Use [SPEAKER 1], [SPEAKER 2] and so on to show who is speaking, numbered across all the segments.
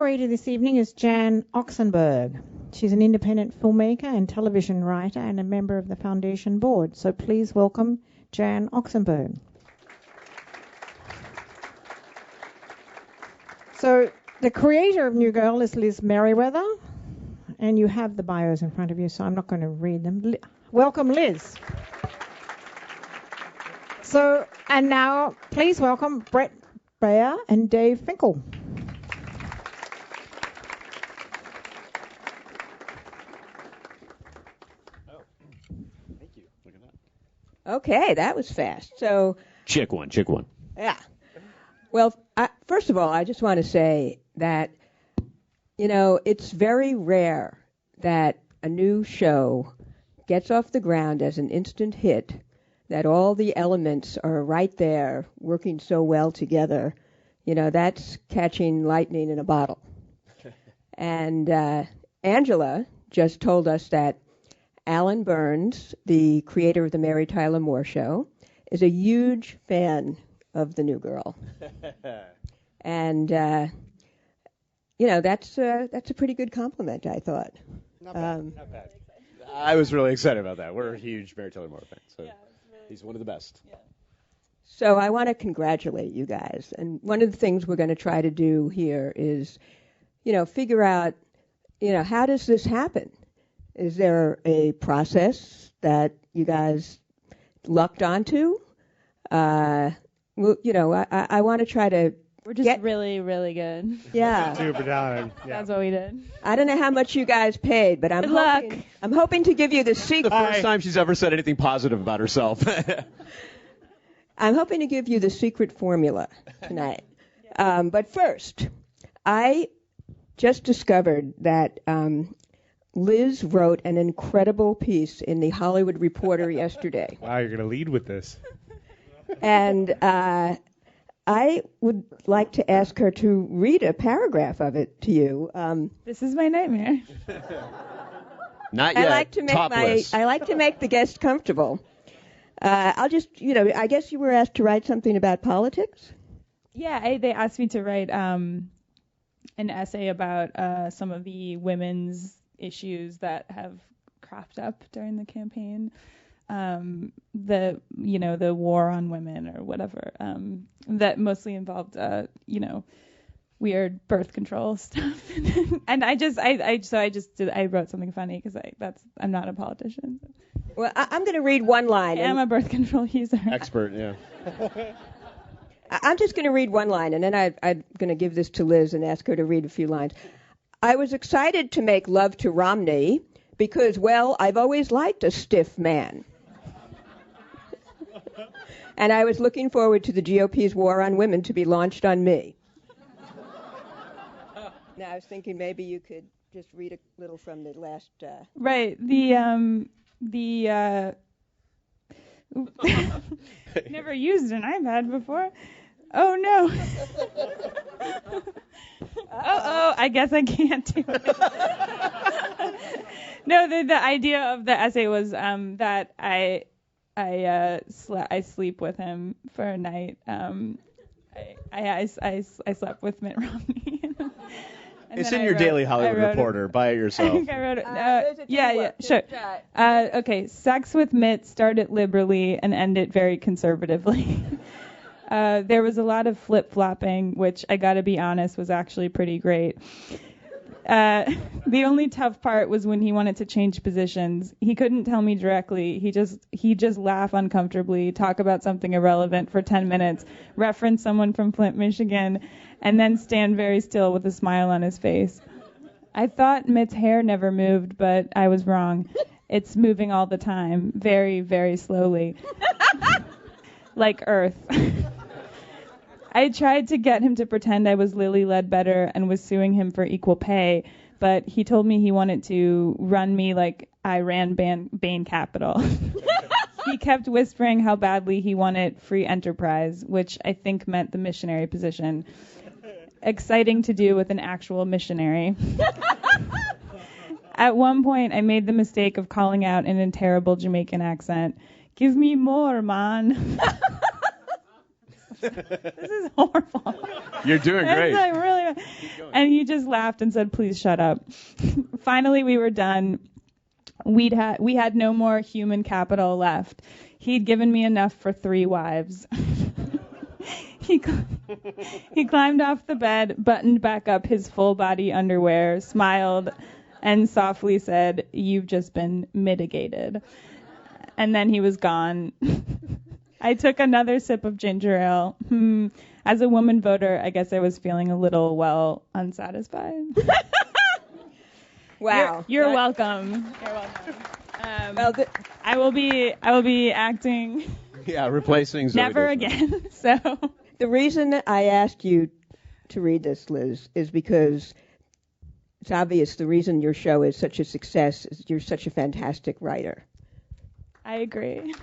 [SPEAKER 1] curator this evening is Jan Oxenberg. She's an independent filmmaker and television writer and a member of the Foundation Board. So please welcome Jan Oxenberg. So the creator of New Girl is Liz Merriweather, and you have the bios in front of you, so I'm not going to read them. Welcome, Liz. So, and now please welcome Brett Baer and Dave Finkel.
[SPEAKER 2] Thank you. Look at that.
[SPEAKER 3] Okay, that was fast. So,
[SPEAKER 2] Chick one.
[SPEAKER 3] yeah. Well, first of all, I just want to say that, you know, it's very rare that a new show gets off the ground as an instant hit, that all the elements are right there working so well together. You know, that's catching lightning in a bottle. And Angela just told us that Alan Burns, the creator of the Mary Tyler Moore Show, is a huge fan of the New Girl. And, you know, that's a pretty good compliment, I thought.
[SPEAKER 2] Not bad. I was really excited about that. We're a huge Mary Tyler Moore fans. So he's one of the best. Yeah.
[SPEAKER 3] So I want to congratulate you guys. And one of the things we're going to try to do here is, you know, figure out, you know, how does this happen? Is there a process that you guys lucked onto? Well, you know, I want to try to
[SPEAKER 4] We're just really, really good.
[SPEAKER 3] Yeah.
[SPEAKER 5] Super talented. Yeah.
[SPEAKER 4] That's what we did.
[SPEAKER 3] I don't know how much you guys paid, but I'm hoping to give you the secret.
[SPEAKER 2] The first time she's ever said anything positive about herself.
[SPEAKER 3] I'm hoping to give you the secret formula tonight. But first, I just discovered that Liz wrote an incredible piece in the Hollywood Reporter yesterday.
[SPEAKER 5] Wow, you're going to lead with this.
[SPEAKER 3] And I would like to ask her to read a paragraph of it to you.
[SPEAKER 4] This is my nightmare.
[SPEAKER 2] Not yet.
[SPEAKER 3] I like to make the guest comfortable. I'll just, you know, I guess you were asked to write something about politics?
[SPEAKER 4] Yeah, they asked me to write an essay about some of the women's issues that have cropped up during the campaign. The war on women or whatever, that mostly involved, weird birth control stuff. And I wrote something funny because I'm not a politician. So.
[SPEAKER 3] Well, I'm going to read one line.
[SPEAKER 4] I'm a birth control user.
[SPEAKER 2] Expert, yeah.
[SPEAKER 3] I'm just going to read one line, and then I'm going to give this to Liz and ask her to read a few lines. I was excited to make love to Romney because, well, I've always liked a stiff man. And I was looking forward to the GOP's war on women to be launched on me. Now, I was thinking maybe you could just read a little from the last...
[SPEAKER 4] Right. Never used an iPad before. Oh, no. I guess I can't do it. No, the idea of the essay was that I sleep with him for a night. I slept with Mitt Romney.
[SPEAKER 2] It's in your Daily Hollywood Reporter. Buy it yourself.
[SPEAKER 4] I think I wrote it. Yeah, sure. Okay, sex with Mitt, start it liberally and end it very conservatively. There was a lot of flip-flopping, which I got to be honest was actually pretty great. The only tough part was when he wanted to change positions. He couldn't tell me directly. He'd just laugh uncomfortably, talk about something irrelevant for 10 minutes, reference someone from Flint, Michigan, and then stand very still with a smile on his face. I thought Mitt's hair never moved, but I was wrong. It's moving all the time, very, very slowly. Like Earth. I tried to get him to pretend I was Lily Ledbetter and was suing him for equal pay, but he told me he wanted to run me like I ran Bain Capital. He kept whispering how badly he wanted free enterprise, which I think meant the missionary position. Exciting to do with an actual missionary. At one point, I made the mistake of calling out in a terrible Jamaican accent, "Give me more, man." this is horrible.
[SPEAKER 2] You're doing
[SPEAKER 4] And
[SPEAKER 2] great.
[SPEAKER 4] it's like, really, and he just laughed and said, please shut up. Finally, we were done. We had no more human capital left. He'd given me enough for 3 wives. He climbed off the bed, buttoned back up his full body underwear, smiled, and softly said, "You've just been mitigated." And then he was gone. I took another sip of ginger ale. As a woman voter, I guess I was feeling a little, unsatisfied.
[SPEAKER 3] Wow.
[SPEAKER 4] You're welcome. You're welcome. I will be acting
[SPEAKER 2] Yeah, replacing Zoe
[SPEAKER 4] never
[SPEAKER 2] Deschanel.
[SPEAKER 4] again. So
[SPEAKER 3] The reason that I asked you to read this, Liz, is because it's obvious the reason your show is such a success is you're such a fantastic writer.
[SPEAKER 4] I agree.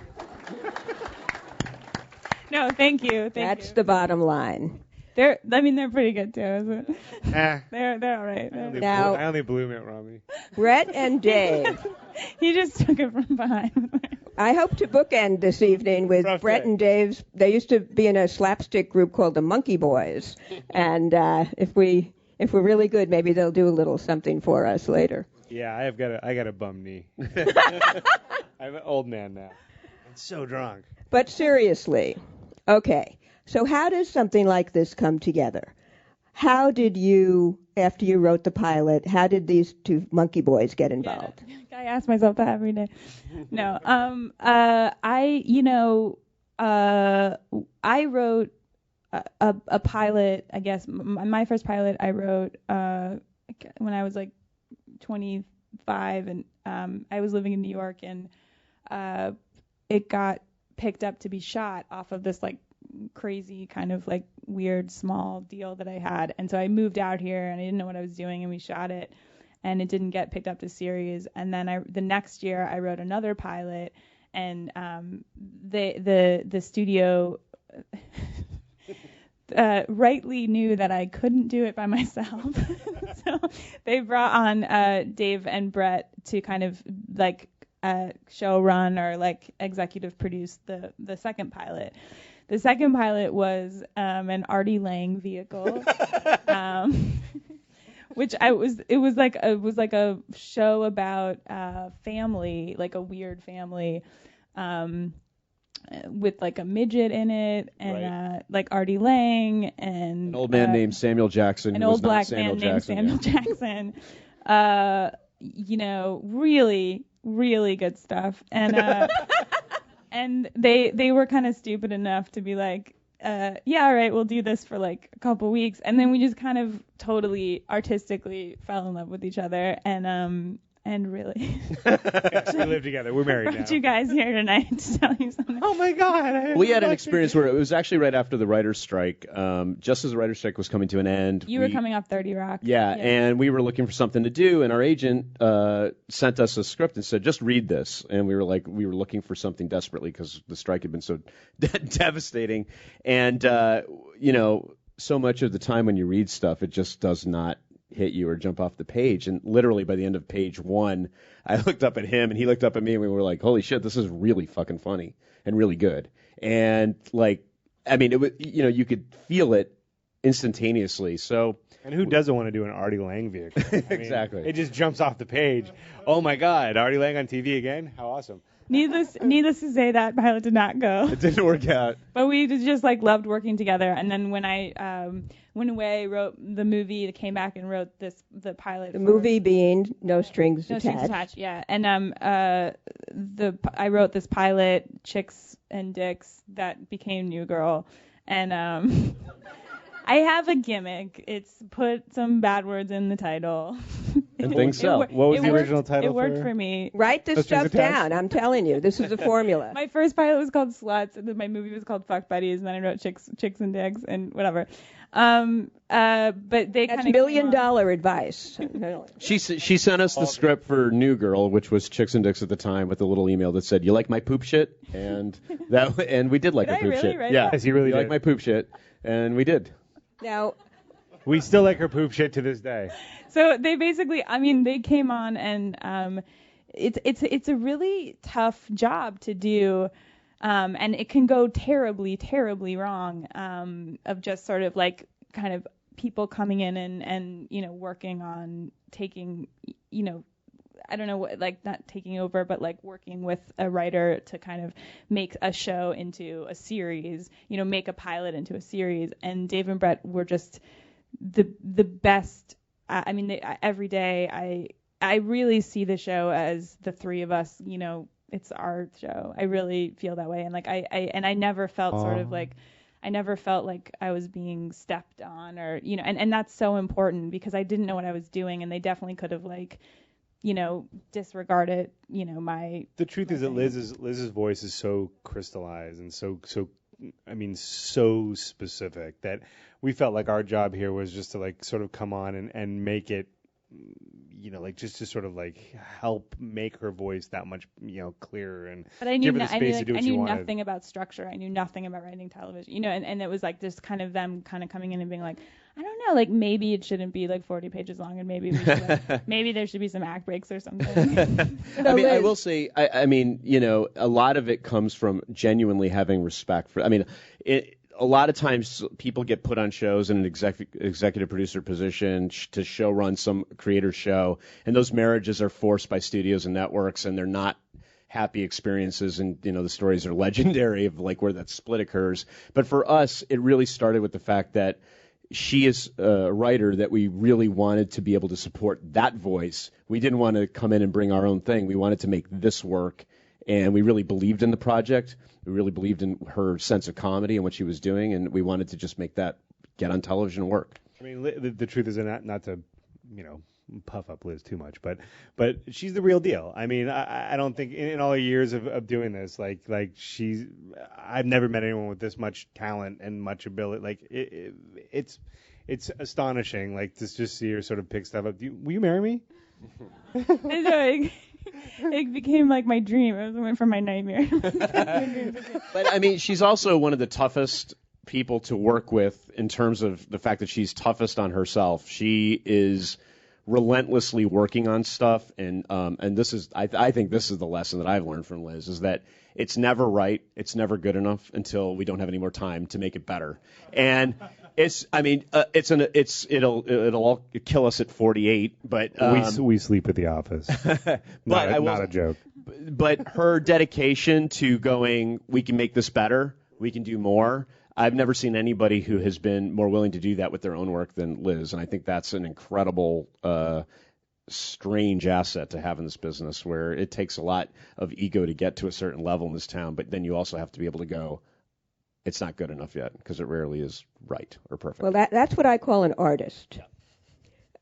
[SPEAKER 4] No, thank you.
[SPEAKER 3] That's the bottom line.
[SPEAKER 4] They're pretty good too. Isn't it?
[SPEAKER 5] Eh,
[SPEAKER 4] They're all right.
[SPEAKER 3] Now-
[SPEAKER 5] I only blew Mitt Romney.
[SPEAKER 3] Brett and Dave,
[SPEAKER 4] He just took it from behind.
[SPEAKER 3] I hope to bookend this evening with
[SPEAKER 5] Rough
[SPEAKER 3] Brett
[SPEAKER 5] day.
[SPEAKER 3] and Dave's. They used to be in a slapstick group called the Monkey Boys, and if we're really good, maybe they'll do a little something for us later.
[SPEAKER 5] Yeah, I got a bum knee. I'm an old man now. I'm so drunk.
[SPEAKER 3] But seriously, okay, so how does something like this come together? How did you, after you wrote the pilot, how did these 2 Monkey Boys get involved?
[SPEAKER 4] I ask myself that every day. No, I wrote a pilot. I guess my first pilot I wrote when I was like 25, and I was living in New York, and it got picked up to be shot off of this like crazy kind of like weird small deal that I had, and so I moved out here and I didn't know what I was doing, and we shot it, and it didn't get picked up to series. And then the next year I wrote another pilot, and the studio rightly knew that I couldn't do it by myself. So they brought on Dave and Brett to kind of like show run or like executive produce the second pilot. The second pilot was an Artie Lang vehicle, which it was like a show about family, like a weird family, with like a midget in it, and like Artie Lang, and
[SPEAKER 2] An old man named Samuel Jackson.
[SPEAKER 4] an
[SPEAKER 2] who was
[SPEAKER 4] old
[SPEAKER 2] not
[SPEAKER 4] black
[SPEAKER 2] Samuel
[SPEAKER 4] man named
[SPEAKER 2] Jackson,
[SPEAKER 4] Samuel Jackson. Really, really good stuff. And and they were kind of stupid enough to be like, yeah, all right, we'll do this for like a couple weeks. And then we just kind of totally artistically fell in love with each other, and really
[SPEAKER 5] Yes, we live together. We're married now.
[SPEAKER 4] brought you guys here tonight to tell you something.
[SPEAKER 5] Oh my God!
[SPEAKER 2] We had an experience where it was actually right after the writer's strike, just as the writer's strike was coming to an end.
[SPEAKER 4] You were coming off 30 Rock.
[SPEAKER 2] Yeah, and we were looking for something to do, and our agent sent us a script and said, just read this. And we were looking for something desperately because the strike had been so devastating. And, so much of the time when you read stuff, it just does not hit you or jump off the page. And literally by the end of page 1, I looked up at him and he looked up at me, and we were like, holy shit, this is really fucking funny and really good. And it was, you could feel it instantaneously. So,
[SPEAKER 5] And who doesn't want to do an Artie Lang vehicle? I mean,
[SPEAKER 2] Exactly.
[SPEAKER 5] It just jumps off the page. Oh my God, Artie Lang on TV again? How awesome!
[SPEAKER 4] Needless to say, that pilot did not go.
[SPEAKER 2] it didn't work out.
[SPEAKER 4] But we just like loved working together. And then when I went away, wrote the movie, came back and wrote the pilot.
[SPEAKER 3] The movie being No Strings
[SPEAKER 4] No
[SPEAKER 3] Attached.
[SPEAKER 4] Strings Attached, yeah. And I wrote this pilot, Chicks and Dicks, that became New Girl. And I have a gimmick. It's put some bad words in the title.
[SPEAKER 2] And things sell.
[SPEAKER 5] What was the
[SPEAKER 4] worked-
[SPEAKER 5] original title
[SPEAKER 4] It worked
[SPEAKER 5] for-
[SPEAKER 4] for me.
[SPEAKER 3] Write this
[SPEAKER 5] No Strings
[SPEAKER 3] stuff
[SPEAKER 5] Attached?
[SPEAKER 3] down. I'm telling you, this is a formula.
[SPEAKER 4] My first pilot was called Sluts, and then my movie was called Fuck Buddies, and then I wrote Chicks and Dicks and whatever. But they
[SPEAKER 3] That's
[SPEAKER 4] kind of
[SPEAKER 3] $1 million advice.
[SPEAKER 2] She sent us the script for New Girl, which was Chicks and Dicks at the time, with a little email that said, "You like my poop shit?" And we did like
[SPEAKER 4] Did
[SPEAKER 2] her
[SPEAKER 4] I
[SPEAKER 2] poop
[SPEAKER 4] really
[SPEAKER 2] shit.
[SPEAKER 4] write
[SPEAKER 2] Yeah,
[SPEAKER 4] that?
[SPEAKER 5] Yes, you really
[SPEAKER 2] like
[SPEAKER 5] did.
[SPEAKER 2] my poop shit, and we did.
[SPEAKER 3] Now,
[SPEAKER 5] We still like her poop shit to this day.
[SPEAKER 4] So they basically, they came on, and it's a really tough job to do. And it can go terribly, terribly wrong, of just sort of like kind of people coming in and working on taking, I don't know what, like not taking over, but like working with a writer to kind of make a show into a series, make a pilot into a series. And Dave and Brett were just the best. Every day I really see the show as the three of us, it's our show. I really feel that way. And like I never felt sort of like, I never felt like I was being stepped on or, and that's so important because I didn't know what I was doing, and they definitely could have like, disregarded, my.
[SPEAKER 5] The truth is that Liz's voice is so crystallized and so specific that we felt like our job here was just to like sort of come on and make it, like just to sort of like help make her voice that much, clearer and give her the space to do what she wanted.
[SPEAKER 4] I knew nothing about structure. I knew nothing about writing television, and it was like just kind of them kind of coming in and being like, I don't know, like maybe it shouldn't be like 40 pages long, and maybe we should, maybe there should be some act breaks or something.
[SPEAKER 2] I will say, a lot of it comes from genuinely having respect for. A lot of times people get put on shows in an executive producer position to show run some creator show, and those marriages are forced by studios and networks, and they're not happy experiences, and the stories are legendary of like where that split occurs. But for us, it really started with the fact that she is a writer that we really wanted to be able to support that voice. We didn't want to come in and bring our own thing. We wanted to make this work, and we really believed in the project. We really believed in her sense of comedy and what she was doing, and we wanted to just make that get on television and work.
[SPEAKER 5] I mean, the truth is not to, puff up Liz too much, but she's the real deal. I mean, I don't think in all the years of doing this, like I've never met anyone with this much talent and much ability. Like it's astonishing, like to just see her sort of pick stuff up. Will you marry me?
[SPEAKER 4] It became like my dream. It went from my nightmare.
[SPEAKER 2] But she's also one of the toughest people to work with in terms of the fact that she's toughest on herself. She is relentlessly working on stuff, and this is I think this is the lesson that I've learned from Liz, is that it's never right, it's never good enough until we don't have any more time to make it better. And it'll all kill us at 48, but
[SPEAKER 5] we sleep at the office. not a joke.
[SPEAKER 2] But her dedication to going, we can make this better, we can do more. I've never seen anybody who has been more willing to do that with their own work than Liz, and I think that's an incredible, strange asset to have in this business, where it takes a lot of ego to get to a certain level in this town, but then you also have to be able to go, it's not good enough yet, because it rarely is right or perfect.
[SPEAKER 3] Well, that's what I call an artist.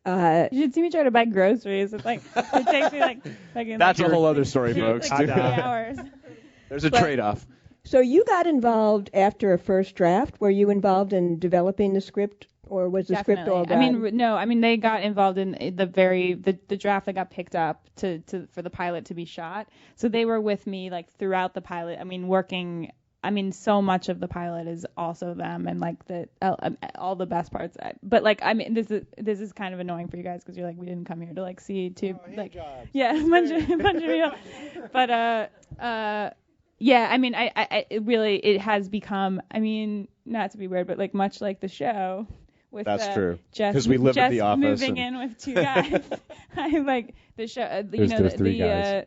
[SPEAKER 4] You should see me try to buy groceries. It's like it takes me like
[SPEAKER 2] that's a whole other story, folks.
[SPEAKER 4] Like 3 hours.
[SPEAKER 2] There's a trade-off.
[SPEAKER 3] So you got involved after a first draft. Were you involved in developing the script, or was the script all done?
[SPEAKER 4] They got involved in the draft that got picked up for the pilot to be shot. So they were with me like throughout the pilot. Working. So much of the pilot is also them, and like all the best parts. But like, this is kind of annoying for you guys because you're like, we didn't come here to like see two like, jobs. Yeah, a bunch of real. But yeah, it really, it has become, not to be weird, but like much like the show. With
[SPEAKER 2] that's true. Because we live at the office.
[SPEAKER 4] Moving in with two guys. I like the show.
[SPEAKER 5] There's three guys.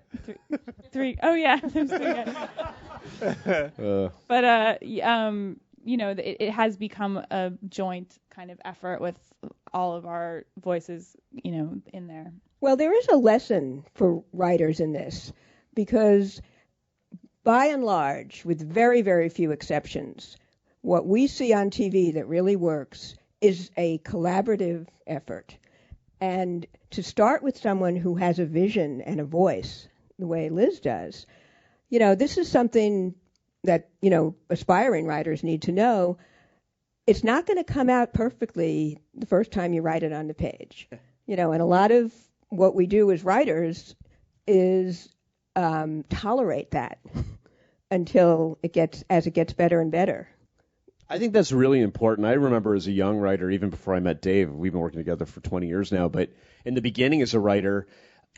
[SPEAKER 4] Three. Oh yeah, there's 3 guys. But it has become a joint kind of effort with all of our voices, in there.
[SPEAKER 3] Well, there is a lesson for writers in this, because by and large, with very, very few exceptions, what we see on TV that really works is a collaborative effort. And to start with someone who has a vision and a voice, the way Liz does, this is something that, aspiring writers need to know. It's not going to come out perfectly the first time you write it on the page. And a lot of what we do as writers is tolerate that until it gets better and better.
[SPEAKER 2] I think that's really important. I remember as a young writer, even before I met Dave, we've been working together for 20 years now, but in the beginning as a writer...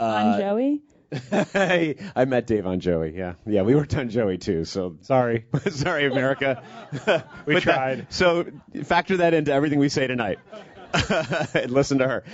[SPEAKER 4] on Joey?
[SPEAKER 2] I met Dave on Joey. Yeah, we worked on Joey too. So
[SPEAKER 5] Sorry.
[SPEAKER 2] sorry, America.
[SPEAKER 5] We tried.
[SPEAKER 2] So factor that into everything we say tonight. And listen to her.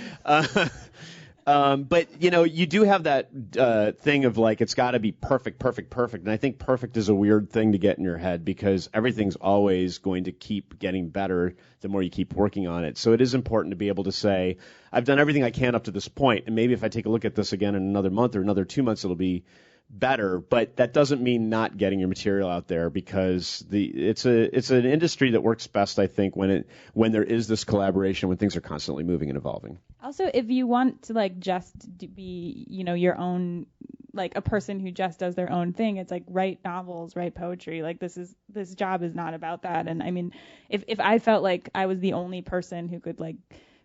[SPEAKER 2] But you do have that thing of like it's got to be perfect, and I think perfect is a weird thing to get in your head because everything's always going to keep getting better the more you keep working on it. So it is important to be able to say, I've done everything I can up to this point, and maybe if I take a look at this again in another month or another 2 months, it'll be better. But that doesn't mean not getting your material out there because it's an industry that works best, I think, when there is this collaboration, when things are constantly moving and evolving.
[SPEAKER 4] Also, if you want to like just be, your own, like a person who just does their own thing, it's like write novels, write poetry. Like this job is not about that. And I mean, if I felt like I was the only person who could like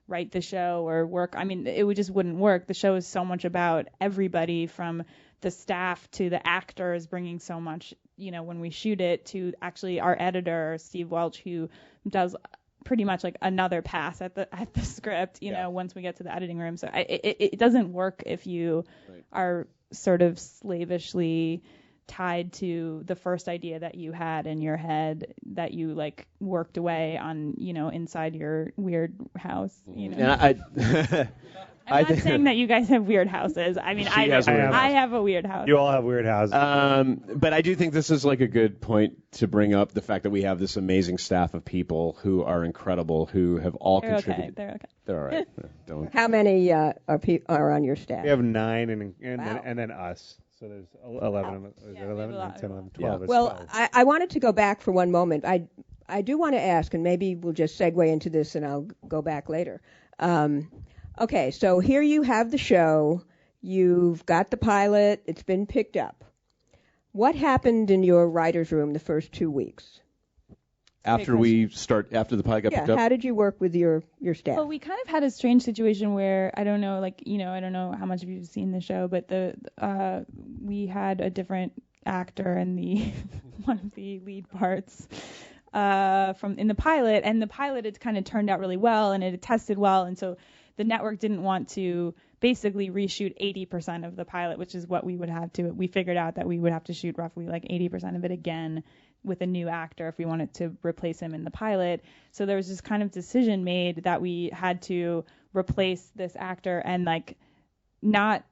[SPEAKER 4] write the show or work, I mean, just wouldn't work. The show is so much about everybody from the staff to the actors bringing so much, when we shoot it, to actually our editor, Steve Welch, who does pretty much like another pass at the script, once we get to the editing room. So it doesn't work if you are sort of slavishly tied to the first idea that you had in your head that you like worked away on, inside your weird house,
[SPEAKER 2] And
[SPEAKER 4] I'm not saying that you guys have weird houses. I mean, I have a weird house.
[SPEAKER 5] You all have weird houses.
[SPEAKER 2] But I do think this is like a good point to bring up the fact that we have this amazing staff of people who are incredible, who have all contributed.
[SPEAKER 4] They're okay.
[SPEAKER 2] They're all right. Don't.
[SPEAKER 3] How many are on your staff?
[SPEAKER 5] We have 9 and
[SPEAKER 3] Wow.
[SPEAKER 5] then us. So there's 11 of us. Is it 11? 10, 11, 12.
[SPEAKER 2] Yeah.
[SPEAKER 3] Well, I wanted to go back for one moment. I do want to ask, and maybe we'll just segue into this and I'll go back later. Okay, so here you have the show. You've got the pilot. It's been picked up. What happened in your writer's room the first 2 weeks?
[SPEAKER 2] After the pilot got picked up?
[SPEAKER 3] How did you work with your staff?
[SPEAKER 4] Well, we kind of had a strange situation where I don't know, I don't know how much of you've seen the show, but we had a different actor in the one of the lead parts in the pilot, and the pilot had kind of turned out really well, and it had tested well, and so the network didn't want to basically reshoot 80% of the pilot, which is what we would have to. We figured out that we would have to shoot roughly like 80% of it again with a new actor if we wanted to replace him in the pilot. So there was this kind of decision made that we had to replace this actor and like not,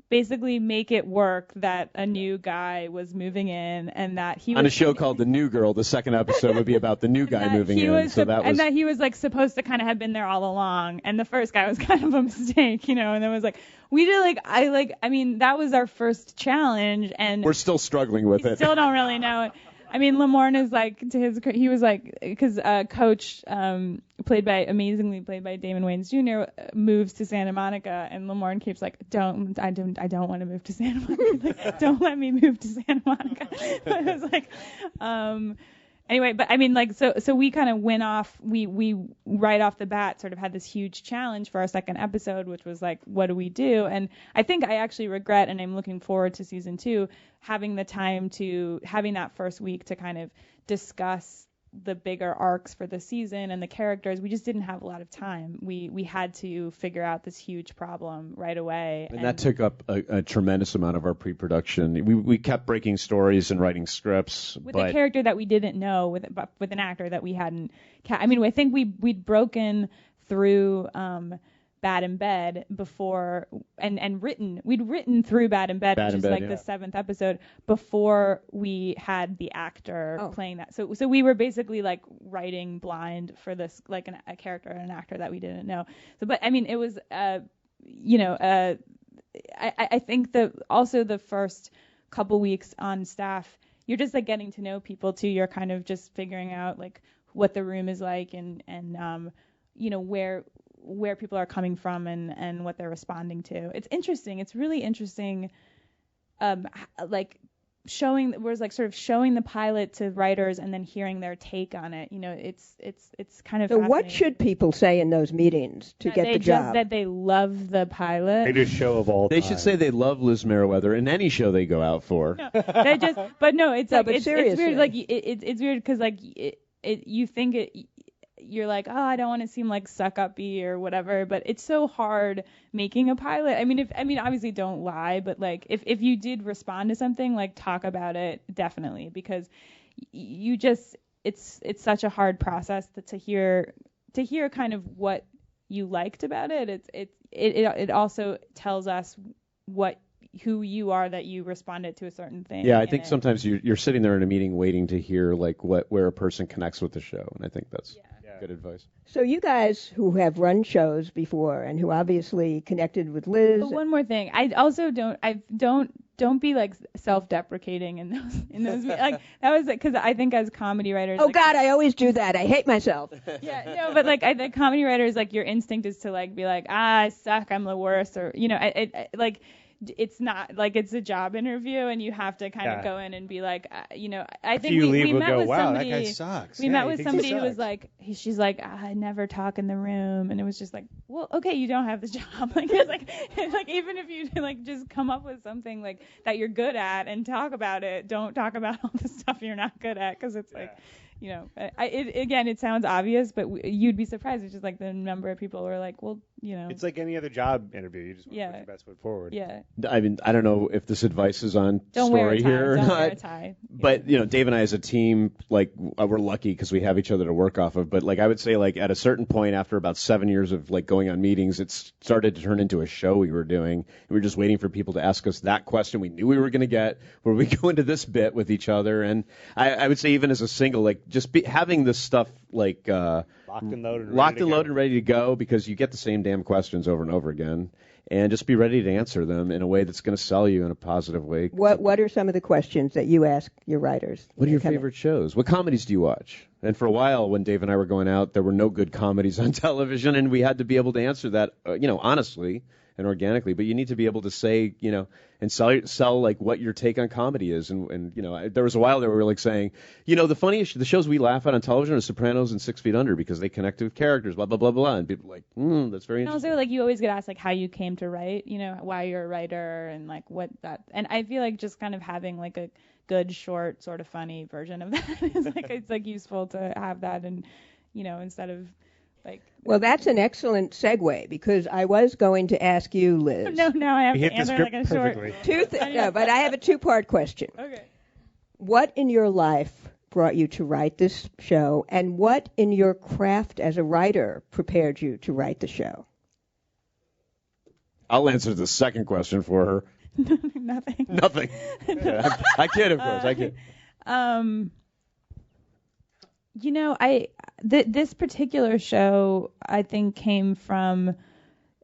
[SPEAKER 4] basically make it work that a new guy was moving in and that he was
[SPEAKER 2] on a show called The New Girl. The second episode would be about the new guy moving in.
[SPEAKER 4] And that he was like supposed to kind of have been there all along, and the first guy was kind of a mistake, and then was like we did that was our first challenge, and
[SPEAKER 2] we're still struggling with it.
[SPEAKER 4] Still don't really know. I mean, Lamorne is like, he was like, because Coach, amazingly played by Damon Wayans Jr., moves to Santa Monica, and Lamorne keeps like, I don't want to move to Santa Monica. Like, don't let me move to Santa Monica. But it was like, anyway, but I mean, like, so we kind of went off, we right off the bat sort of had this huge challenge for our second episode, which was like, what do we do? And I think I actually regret, and I'm looking forward to season 2, having that first week to kind of discuss the bigger arcs for the season and the characters. We just didn't have a lot of time. We had to figure out this huge problem right away.
[SPEAKER 2] And that took up a tremendous amount of our pre-production. We kept breaking stories and writing scripts.
[SPEAKER 4] With a character that we didn't know, with an actor that we hadn't... I mean, I think we'd broken through... Bad in Bed before we'd written through Bad in Bed, which is like the 7th episode, before we had the actor playing that. So we were basically like writing blind for this, like a character and an actor that we didn't know. So, but I mean, it was, I think also the first couple weeks on staff, you're just like getting to know people too. You're kind of just figuring out like what the room is like and where people are coming from and what they're responding to. It's interesting. It's really interesting. Like showing the pilot to writers and then hearing their take on it. It's kind of.
[SPEAKER 3] So what should people say in those meetings to get the job?
[SPEAKER 4] That they love the pilot.
[SPEAKER 5] They do show of all.
[SPEAKER 2] They should say they love Liz Meriwether in any show they go out for.
[SPEAKER 4] No, it's
[SPEAKER 3] weird.
[SPEAKER 4] Like it's weird because like you think it. you're like, oh, I don't want to seem like suck-uppy or whatever, but it's so hard making a pilot. I mean, obviously don't lie, but like if you did respond to something, like talk about it definitely, because you just it's such a hard process to hear kind of what you liked about it. It also tells us who you are, that you responded to a certain thing.
[SPEAKER 2] Yeah, I think sometimes you're sitting there in a meeting waiting to hear like where a person connects with the show, and I think that's good advice.
[SPEAKER 3] So you guys who have run shows before and who obviously connected with Liz.
[SPEAKER 4] But one more thing, I also don't be like self-deprecating in those like that was because I think as comedy writers.
[SPEAKER 3] Oh
[SPEAKER 4] like,
[SPEAKER 3] God, I always do that. I hate myself.
[SPEAKER 4] Yeah, no, but like I think comedy writers, like your instinct is to like be like, I suck, I'm the worst, or like. It's not like it's a job interview, and you have to kind of go in and be like, I think we met with somebody.
[SPEAKER 5] That guy sucks.
[SPEAKER 4] We met with somebody who was like, she's like, I never talk in the room, and it was just like, well, okay, you don't have the job. Like it's like even if you like just come up with something like that you're good at and talk about it, don't talk about all the stuff you're not good at, because it's like. It sounds obvious, but you'd be surprised. It's just like the number of people who are like, well,
[SPEAKER 5] It's like any other job interview. You just want to put your best foot forward.
[SPEAKER 4] Yeah.
[SPEAKER 2] I mean, I don't know if this advice is on
[SPEAKER 4] Don't
[SPEAKER 2] story
[SPEAKER 4] wear a tie.
[SPEAKER 2] here or
[SPEAKER 4] Don't
[SPEAKER 2] not.
[SPEAKER 4] wear a tie.
[SPEAKER 2] But Dave and I as a team, like we're lucky because we have each other to work off of. But like I would say, like at a certain point, after about 7 years of like going on meetings, it started to turn into a show we were doing. We were just waiting for people to ask us that question we knew we were going to get, where we go into this bit with each other. And I would say even as a single, like just having this stuff like
[SPEAKER 5] locked and loaded,
[SPEAKER 2] ready to go, because you get the same damn questions over and over again, and just be ready to answer them in a way that's going to sell you in a positive way.
[SPEAKER 3] What are some of the questions that you ask your writers?
[SPEAKER 2] What are your favorite shows? What comedies do you watch? And for a while, when Dave and I were going out, there were no good comedies on television, and we had to be able to answer that, honestly and organically. But you need to be able to say, and sell like what your take on comedy is. And there was a while there where we were like saying, the shows we laugh at on television are Sopranos and 6 Feet Under, because they connect with characters, blah, blah, blah, blah. And people are like, that's very interesting.
[SPEAKER 4] And also, like, you always get asked, like, how you came to write, why you're a writer, and, like, what that... And I feel like just kind of having, like, a good, short, sort of funny version of that is, like, it's, like, useful to have that, and, instead of...
[SPEAKER 3] Well, that's an excellent segue, because I was going to ask you, Liz.
[SPEAKER 4] No, now I have
[SPEAKER 5] to
[SPEAKER 4] answer like a
[SPEAKER 5] perfectly.
[SPEAKER 4] short.
[SPEAKER 3] No, but I have a two-part question.
[SPEAKER 4] Okay.
[SPEAKER 3] What in your life brought you to write this show, and what in your craft as a writer prepared you to write the show?
[SPEAKER 2] I'll answer the second question for her.
[SPEAKER 4] Nothing.
[SPEAKER 2] Yeah, I kid, of course. I kid.
[SPEAKER 4] This particular show, I think, came from,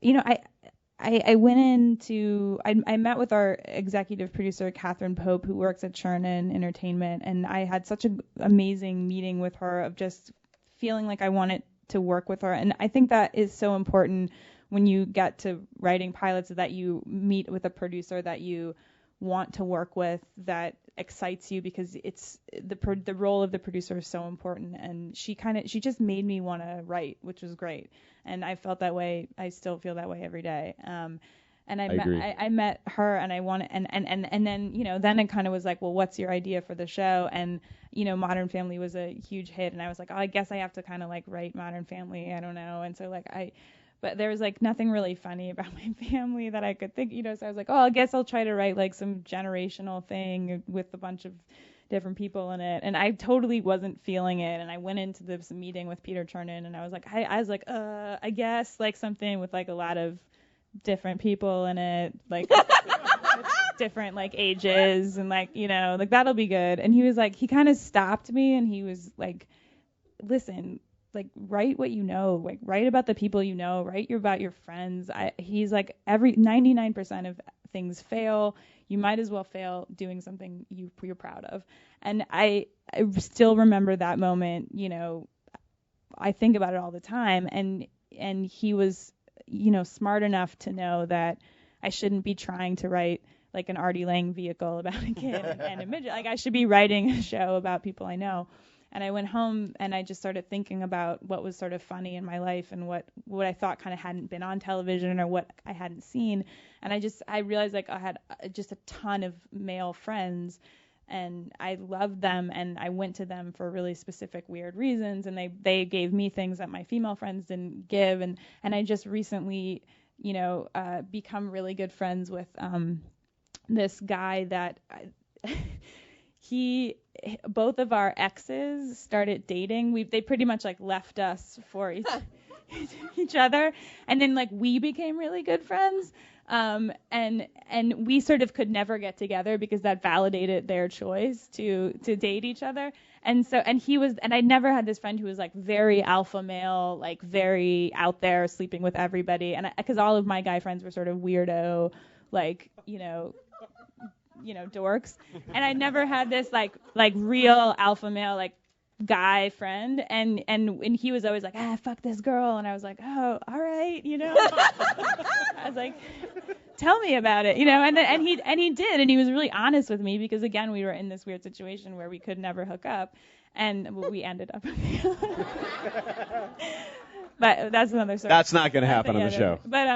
[SPEAKER 4] I went into, I met with our executive producer, Catherine Pope, who works at Chernin Entertainment, and I had such an amazing meeting with her of just feeling like I wanted to work with her. And I think that is so important when you get to writing pilots, that you meet with a producer that you want to work with, that excites you, because it's the role of the producer is so important. And she just made me want to write, which was great. And I felt that way. I still feel that way every day. And I met her, and I wanted, and then then it kind of was like, well, what's your idea for the show? And Modern Family was a huge hit, and I was like, oh, I guess I have to kind of like write Modern Family. I don't know. And so but there was like nothing really funny about my family that I could think, so I was like, oh, I guess I'll try to write like some generational thing with a bunch of different people in it. And I totally wasn't feeling it. And I went into this meeting with Peter Chernin, and I was like, I guess like something with like a lot of different people in it, like different like ages, and like, like that'll be good. And he was like, he kind of stopped me, and he was like, listen, like, write what like write about the people write about your friends. He's like, 99% of things fail. You might as well fail doing something you're proud of. And I still remember that moment. I think about it all the time. And he was, smart enough to know that I shouldn't be trying to write like an Artie Lang vehicle about a kid and a midget. Like, I should be writing a show about people I know. And I went home, and I just started thinking about what was sort of funny in my life, and what I thought kind of hadn't been on television, or what I hadn't seen. And I realized like I had just a ton of male friends, I loved them, and I went to them for really specific weird reasons, and they gave me things that my female friends didn't give, and I just recently, become really good friends with this guy that both of our exes started dating. They pretty much like left us for each other, and then like we became really good friends. And we sort of could never get together because that validated their choice to date each other. And I never had this friend who was like very alpha male, like very out there sleeping with everybody. And because all of my guy friends were sort of weirdo, like, dorks. And I never had this like real alpha male, like guy friend, and he was always like, fuck this girl, and I was like, oh, all right, I was like, tell me about it, and he did, and he was really honest with me, because again, we were in this weird situation where we could never hook up, and we ended up but that's another story.
[SPEAKER 2] That's not going to happen on the show.
[SPEAKER 4] But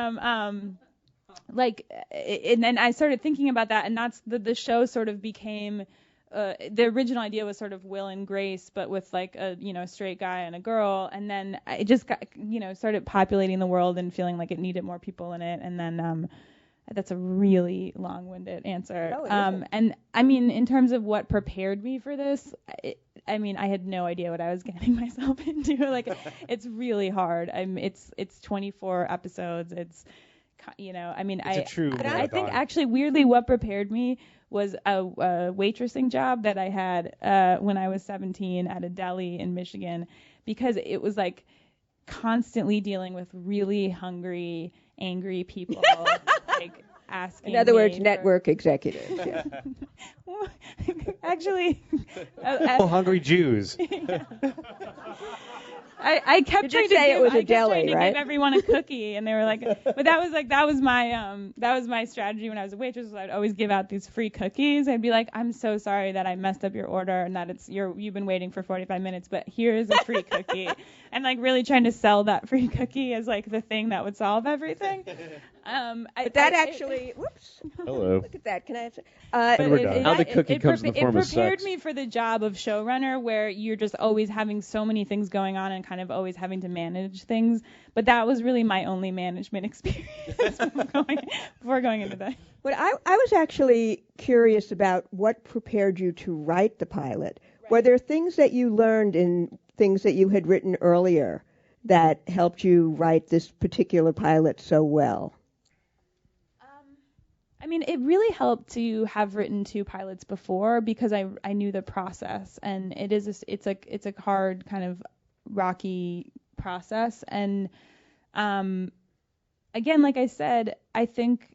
[SPEAKER 4] and then I started thinking about that, and that's the show sort of became the original idea was sort of Will and Grace, but with like a straight guy and a girl, and then I just got started populating the world and feeling like it needed more people in it, and then that's a really long-winded answer. And I mean, in terms of what prepared me for this, I had no idea what I was getting myself into. Like, it's really hard. It's 24 episodes. It's I think actually weirdly what prepared me was a waitressing job that I had when I was 17 at a deli in Michigan, because it was like constantly dealing with really hungry, angry people, like asking.
[SPEAKER 3] In other words, network executives. Yeah.
[SPEAKER 4] Actually,
[SPEAKER 5] hungry Jews.
[SPEAKER 4] I kept trying to
[SPEAKER 3] say
[SPEAKER 4] give,
[SPEAKER 3] it was a
[SPEAKER 4] I kept
[SPEAKER 3] deli,
[SPEAKER 4] trying to
[SPEAKER 3] right?
[SPEAKER 4] give everyone a cookie, and they were like, but that was my strategy when I was a waitress. Was I'd always give out these free cookies. I'd be like, I'm so sorry that I messed up your order and that you've been waiting for 45 minutes, but here's a free cookie, and like really trying to sell that free cookie as like the thing that would solve everything.
[SPEAKER 3] Whoops.
[SPEAKER 2] Hello.
[SPEAKER 3] Look at that. Can I have some?
[SPEAKER 2] And we're done. Now the cookie comes in the form of sex.
[SPEAKER 4] It prepared me for the job of showrunner, where you're just always having so many things going on and kind of always having to manage things. But that was really my only management experience before going into that.
[SPEAKER 3] But I was actually curious about what prepared you to write the pilot. Right. Were there things that you learned in things that you had written earlier that helped you write this particular pilot so well?
[SPEAKER 4] I mean, it really helped to have written 2 pilots before, because I knew the process, and it's a hard kind of rocky process. And again, like I said, I think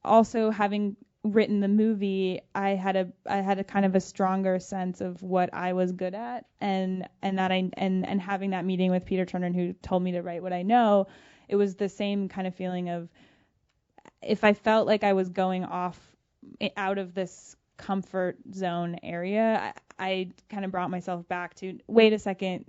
[SPEAKER 4] also having written the movie, I had a kind of a stronger sense of what I was good at, and having that meeting with Peter Turner, who told me to write what I know, it was the same kind of feeling of, if I felt like I was going out of this comfort zone area, I kind of brought myself back to, wait a second,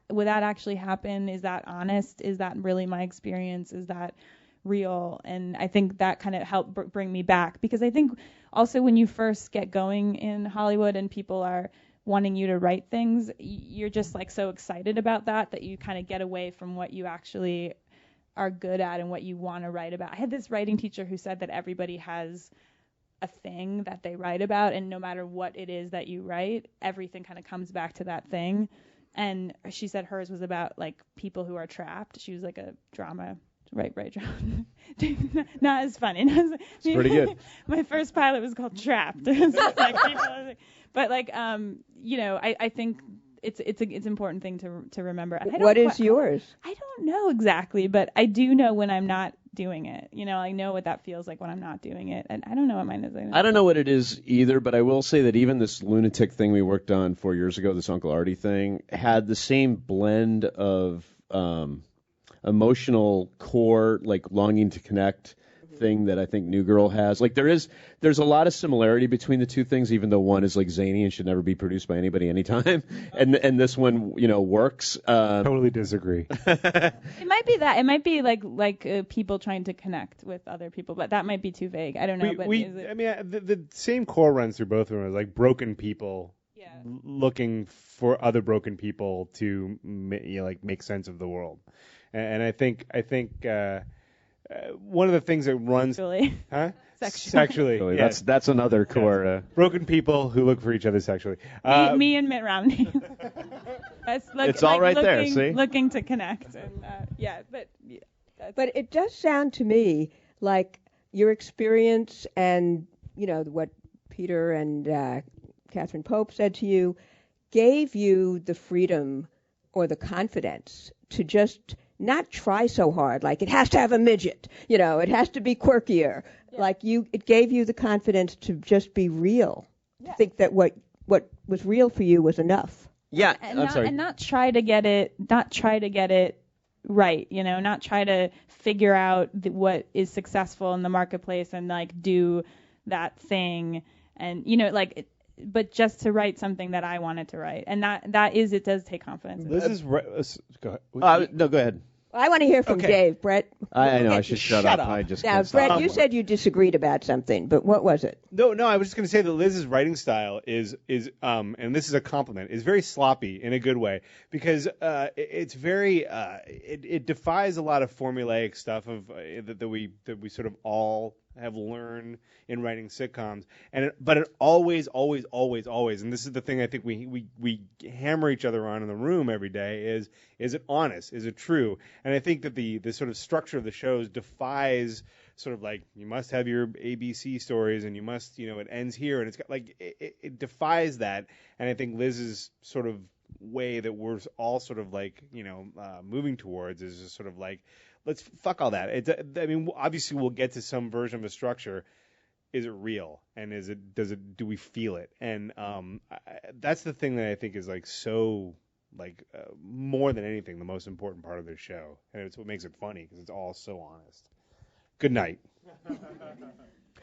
[SPEAKER 4] would that actually happen? Is that honest? Is that really my experience? Is that real? And I think that kind of helped bring me back, because I think also when you first get going in Hollywood and people are wanting you to write things, you're just like so excited about that you kind of get away from what you actually are good at and what you want to write about. I had this writing teacher who said that everybody has a thing that they write about, and no matter what it is that you write, everything kind of comes back to that thing. And she said hers was about like people who are trapped. She was like a drama, right drama. Not as funny.
[SPEAKER 2] It's pretty good.
[SPEAKER 4] My first pilot was called Trapped. But like I think it's an important thing to remember.
[SPEAKER 3] What is yours?
[SPEAKER 4] I don't know exactly, but I do know when I'm not doing it. I know what that feels like when I'm not doing it, and I don't know what mine is.
[SPEAKER 2] I don't know what it is either, but I will say that even this lunatic thing we worked on 4 years ago, this Uncle Artie thing, had the same blend of emotional core, like longing to connect, thing that I think New Girl has. Like there's a lot of similarity between the two things, even though one is like zany and should never be produced by anybody anytime, and this one works.
[SPEAKER 5] Totally disagree.
[SPEAKER 4] It might be that. It might be like people trying to connect with other people, but that might be too vague. I don't know.
[SPEAKER 5] The same core runs through both of them. Like broken people looking for other broken people to make sense of the world, and I think one of the things that runs sexually.
[SPEAKER 2] Yeah. That's another core.
[SPEAKER 5] Broken people who look for each other sexually.
[SPEAKER 4] Me and Mitt Romney.
[SPEAKER 2] It's all right there. See,
[SPEAKER 4] looking to connect, and
[SPEAKER 3] but it does sound to me like your experience and what Peter and Catherine Pope said to you gave you the freedom or the confidence to just not try so hard, like it has to have a midget, it has to be quirkier. Yeah. It gave you the confidence to just be real. Yeah. To think that what was real for you was enough.
[SPEAKER 2] Yeah,
[SPEAKER 4] and not try to get it right, not try to figure out what is successful in the marketplace and do that thing, and but just to write something that I wanted to write, and it does take confidence.
[SPEAKER 5] This is go ahead.
[SPEAKER 2] No, go ahead.
[SPEAKER 3] Well, I want to hear from Dave. Brett.
[SPEAKER 2] I know I should shut up. I just
[SPEAKER 3] now, Brett, you said you disagreed about something, but what was it?
[SPEAKER 5] No, I was just going to say that Liz's writing style is and this is a compliment, is very sloppy in a good way, because it's very it defies a lot of formulaic stuff of that we sort of all have learned in writing sitcoms, but it always, and this is the thing I think we hammer each other on in the room every day is it honest? Is it true? And I think that the sort of structure of the shows defies sort of like you must have your ABC stories and you must it ends here, and it's got it defies that. And I think Liz's sort of way that we're all sort of moving towards is just sort of like, let's fuck all that. Obviously we'll get to some version of a structure. Is it real? And do we feel it? And that's the thing that I think is so more than anything the most important part of this show, and it's what makes it funny because it's all so honest. Good night.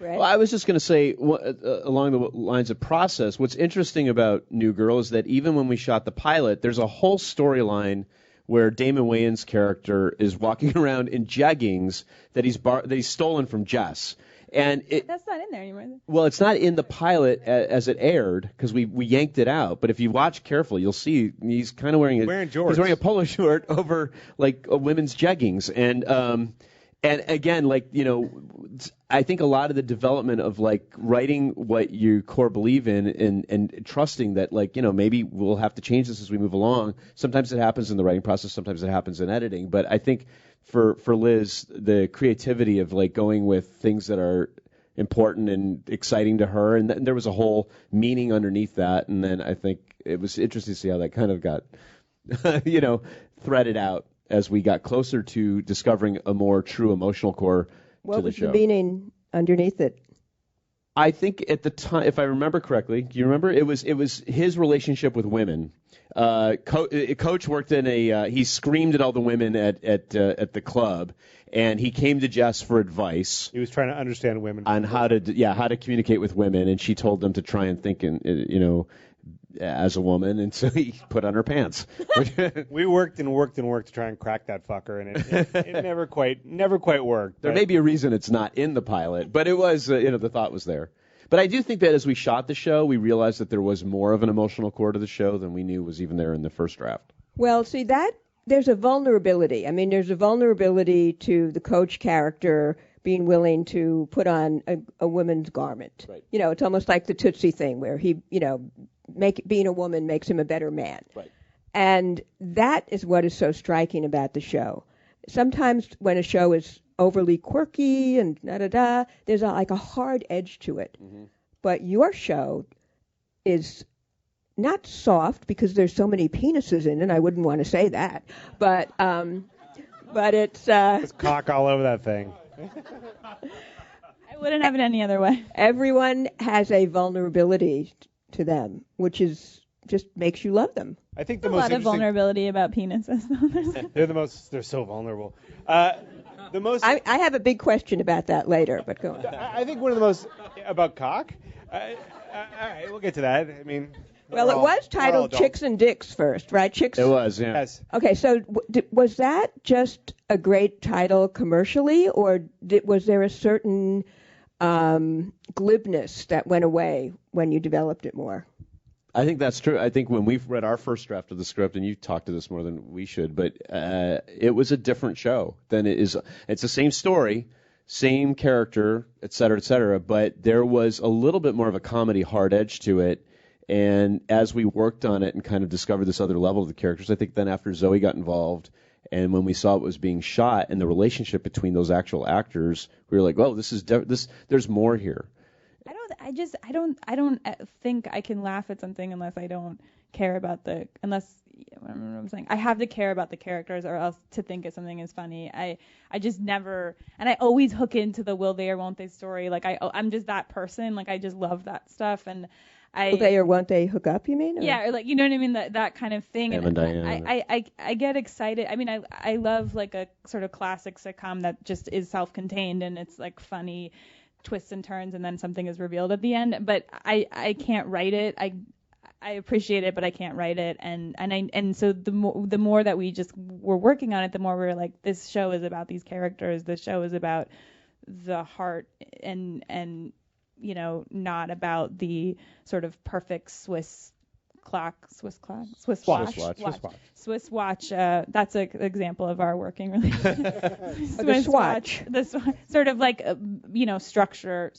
[SPEAKER 2] Well, I was just going to say, along the lines of process, what's interesting about New Girl is that even when we shot the pilot, there's a whole storyline where Damon Wayans' character is walking around in jeggings that he's stolen from Jess. And
[SPEAKER 4] that's not in there anymore.
[SPEAKER 2] Well, it's not in the pilot as it aired because we yanked it out. But if you watch carefully, you'll see he's kind of wearing
[SPEAKER 5] jorts.
[SPEAKER 2] He's wearing a polo shirt over a women's jeggings, and again, I think a lot of the development of writing what you core believe in and trusting that maybe we'll have to change this as we move along. Sometimes it happens in the writing process, sometimes it happens in editing. But I think for Liz, the creativity of going with things that are important and exciting to her, and there was a whole meaning underneath that. And then I think it was interesting to see how that kind of got threaded out as we got closer to discovering a more true emotional core to the show.
[SPEAKER 3] What was the meaning underneath it?
[SPEAKER 2] I think at the time, if I remember correctly, do you remember? It was his relationship with women. Coach worked in he screamed at all the women at the club, and he came to Jess for advice.
[SPEAKER 5] He was trying to understand women
[SPEAKER 2] on how to communicate with women, and she told him to try and think as a woman, and so he put on her pants.
[SPEAKER 5] We worked to try and crack that fucker, and it never quite worked.
[SPEAKER 2] There may be a reason it's not in the pilot, but it was the thought was there. But I do think that as we shot the show, we realized that there was more of an emotional core to the show than we knew was even there in the first draft.
[SPEAKER 3] Well, see that there's a vulnerability. I mean, there's a vulnerability to the Coach character being willing to put on a woman's garment.
[SPEAKER 2] Right.
[SPEAKER 3] It's almost like the Tootsie thing where he, being a woman makes him a better man.
[SPEAKER 2] Right.
[SPEAKER 3] And that is what is so striking about the show. Sometimes when a show is overly quirky and da-da-da, there's a hard edge to it. Mm-hmm. But your show is not soft because there's so many penises in it. I wouldn't want to say that. But it's...
[SPEAKER 5] There's cock all over that thing.
[SPEAKER 4] I wouldn't have it any other way.
[SPEAKER 3] Everyone has a vulnerability to them, which is just makes you love them.
[SPEAKER 5] I think
[SPEAKER 4] a lot of vulnerability about penises.
[SPEAKER 5] They're so vulnerable. The most.
[SPEAKER 3] I have a big question about that later, but go on.
[SPEAKER 5] I think one of the most about cock. All right, we'll get to that. I mean.
[SPEAKER 3] Well, it was titled Chicks and Dicks first, right? Chicks.
[SPEAKER 2] It was, yeah.
[SPEAKER 5] Yes.
[SPEAKER 3] Okay, so was that just a great title commercially, or was there a certain glibness that went away when you developed it more?
[SPEAKER 2] I think that's true. I think when we've read our first draft of the script, and you talked to this more than we should, but it was a different show than it is. It's the same story, same character, et cetera, but there was a little bit more of a comedy hard edge to it. And as we worked on it and kind of discovered this other level of the characters, I think then after Zoe got involved, and when we saw it was being shot and the relationship between those actual actors, we were like, "Oh, this is this. There's more here."
[SPEAKER 4] I don't think I can laugh at something unless I don't care about what I'm saying. I have to care about the characters or else to think that something is funny. I just never, and I always hook into the will they or won't they story. Like I'm just that person. Like I just love that stuff. And will
[SPEAKER 3] they or won't they hook up, you mean? Or?
[SPEAKER 4] Yeah, or like, you know what I mean? That kind of thing.
[SPEAKER 2] And Diane.
[SPEAKER 4] I get excited. I mean, I love like a sort of classic sitcom that just is self-contained and it's like funny twists and turns and then something is revealed at the end. But I can't write it. I appreciate it, but I can't write it. And so the more that we just were working on it, the more we were like, this show is about these characters. The show is about the heart and you know, not about the sort of perfect Swiss watch. That's an example of our working relationship.
[SPEAKER 3] Swiss watch.
[SPEAKER 4] This sort of like, structure.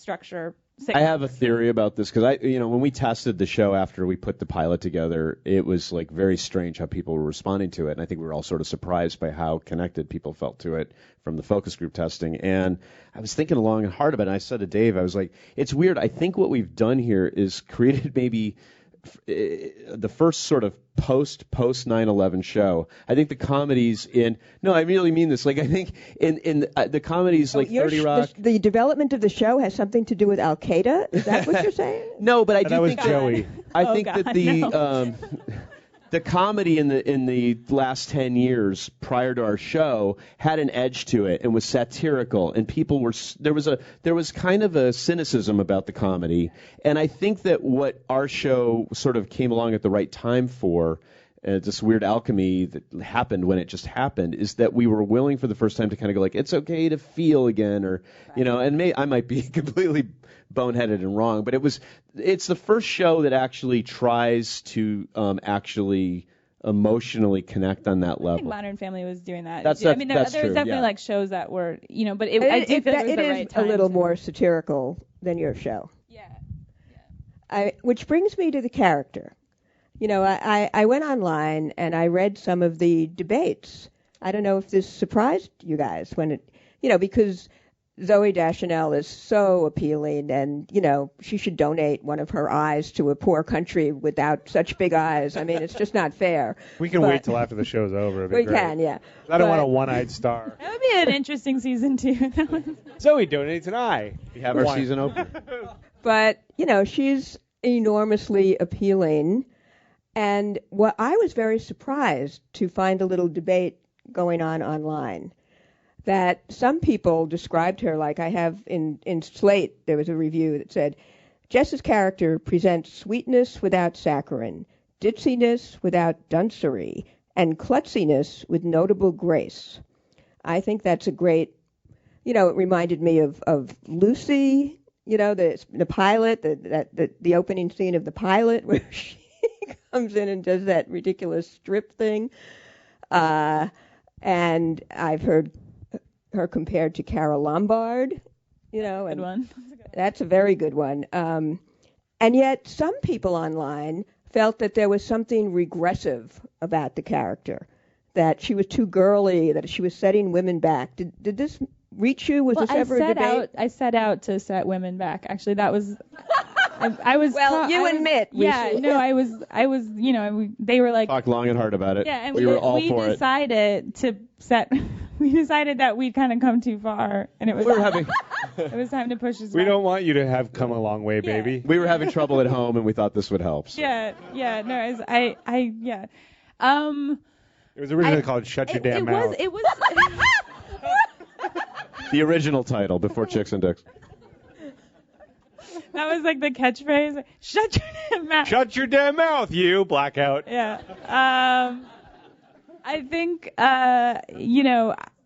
[SPEAKER 2] I have a theory about this because when we tested the show after we put the pilot together, it was like very strange how people were responding to it, and I think we were all sort of surprised by how connected people felt to it from the focus group testing. And I was thinking long and hard about it, and I said to Dave, I was like, it's weird. I think what we've done here is created maybe the first sort of post 9/11 show. I think the comedies I really mean this. Like I think in the comedies like 30 Rock.
[SPEAKER 3] The development of the show has something to do with Al Qaeda. Is that what you're saying?
[SPEAKER 2] No, but I do
[SPEAKER 5] that was
[SPEAKER 2] think
[SPEAKER 5] Joey.
[SPEAKER 2] I think that the comedy in the last 10 years prior to our show had an edge to it and was satirical, and there was kind of a cynicism about the comedy. And I think that what our show sort of came along at the right time for, this weird alchemy that happened when it just happened, is that we were willing for the first time to kind of go like, it's okay to feel again, or and I might be completely boneheaded and wrong, but it's the first show that actually tries to actually emotionally connect on that level.
[SPEAKER 4] I think Modern Family was doing that.
[SPEAKER 2] That's
[SPEAKER 4] there
[SPEAKER 2] true,
[SPEAKER 4] was definitely
[SPEAKER 2] yeah.
[SPEAKER 4] like shows that were, but I do feel like it was the right time.
[SPEAKER 3] It is a little more satirical than your show.
[SPEAKER 4] Yeah.
[SPEAKER 3] Which brings me to the character. I went online and I read some of the debates. I don't know if this surprised you guys when because Zoe Deschanel is so appealing, and she should donate one of her eyes to a poor country without such big eyes. I mean, it's just not fair.
[SPEAKER 5] We can wait till after the show's over.
[SPEAKER 3] We can, yeah.
[SPEAKER 5] I don't want a one-eyed star.
[SPEAKER 4] That would be an interesting season too.
[SPEAKER 5] Zoe donates an eye.
[SPEAKER 2] We have our season open.
[SPEAKER 3] But she's enormously appealing, and what I was very surprised to find a little debate going on online. That some people described her like I have in Slate. There was a review that said, Jess's character presents sweetness without saccharin, ditziness without duncery, and klutziness with notable grace. I think that's a great, it reminded me of Lucy, the pilot, the opening scene of the pilot where she comes in and does that ridiculous strip thing. And I've heard her compared to Carol Lombard,
[SPEAKER 4] Good one.
[SPEAKER 3] That's a very good one. And yet some people online felt that there was something regressive about the character, that she was too girly, that she was setting women back. Did this reach you? Was this ever a debate?
[SPEAKER 4] I set out to set women back. Actually, that was. I was.
[SPEAKER 3] Well, you admit.
[SPEAKER 4] Yeah, no, I was. They were like.
[SPEAKER 2] Talked long and hard about it.
[SPEAKER 4] Yeah, and
[SPEAKER 2] we were all
[SPEAKER 4] we
[SPEAKER 2] for
[SPEAKER 4] decided to set. We decided that we'd kind of come too far, and it was. It was time to push us.
[SPEAKER 5] We don't want you to have come a long way, baby.
[SPEAKER 2] We were having trouble at home, and we thought this would help. So.
[SPEAKER 4] Yeah. No, yeah.
[SPEAKER 5] It was originally called "Shut Your Damn Mouth."
[SPEAKER 4] It was.
[SPEAKER 2] The original title before Chicks and Dicks.
[SPEAKER 4] That was like the catchphrase. Shut your damn mouth.
[SPEAKER 5] Shut your damn mouth, you blackout.
[SPEAKER 4] Yeah. I think, I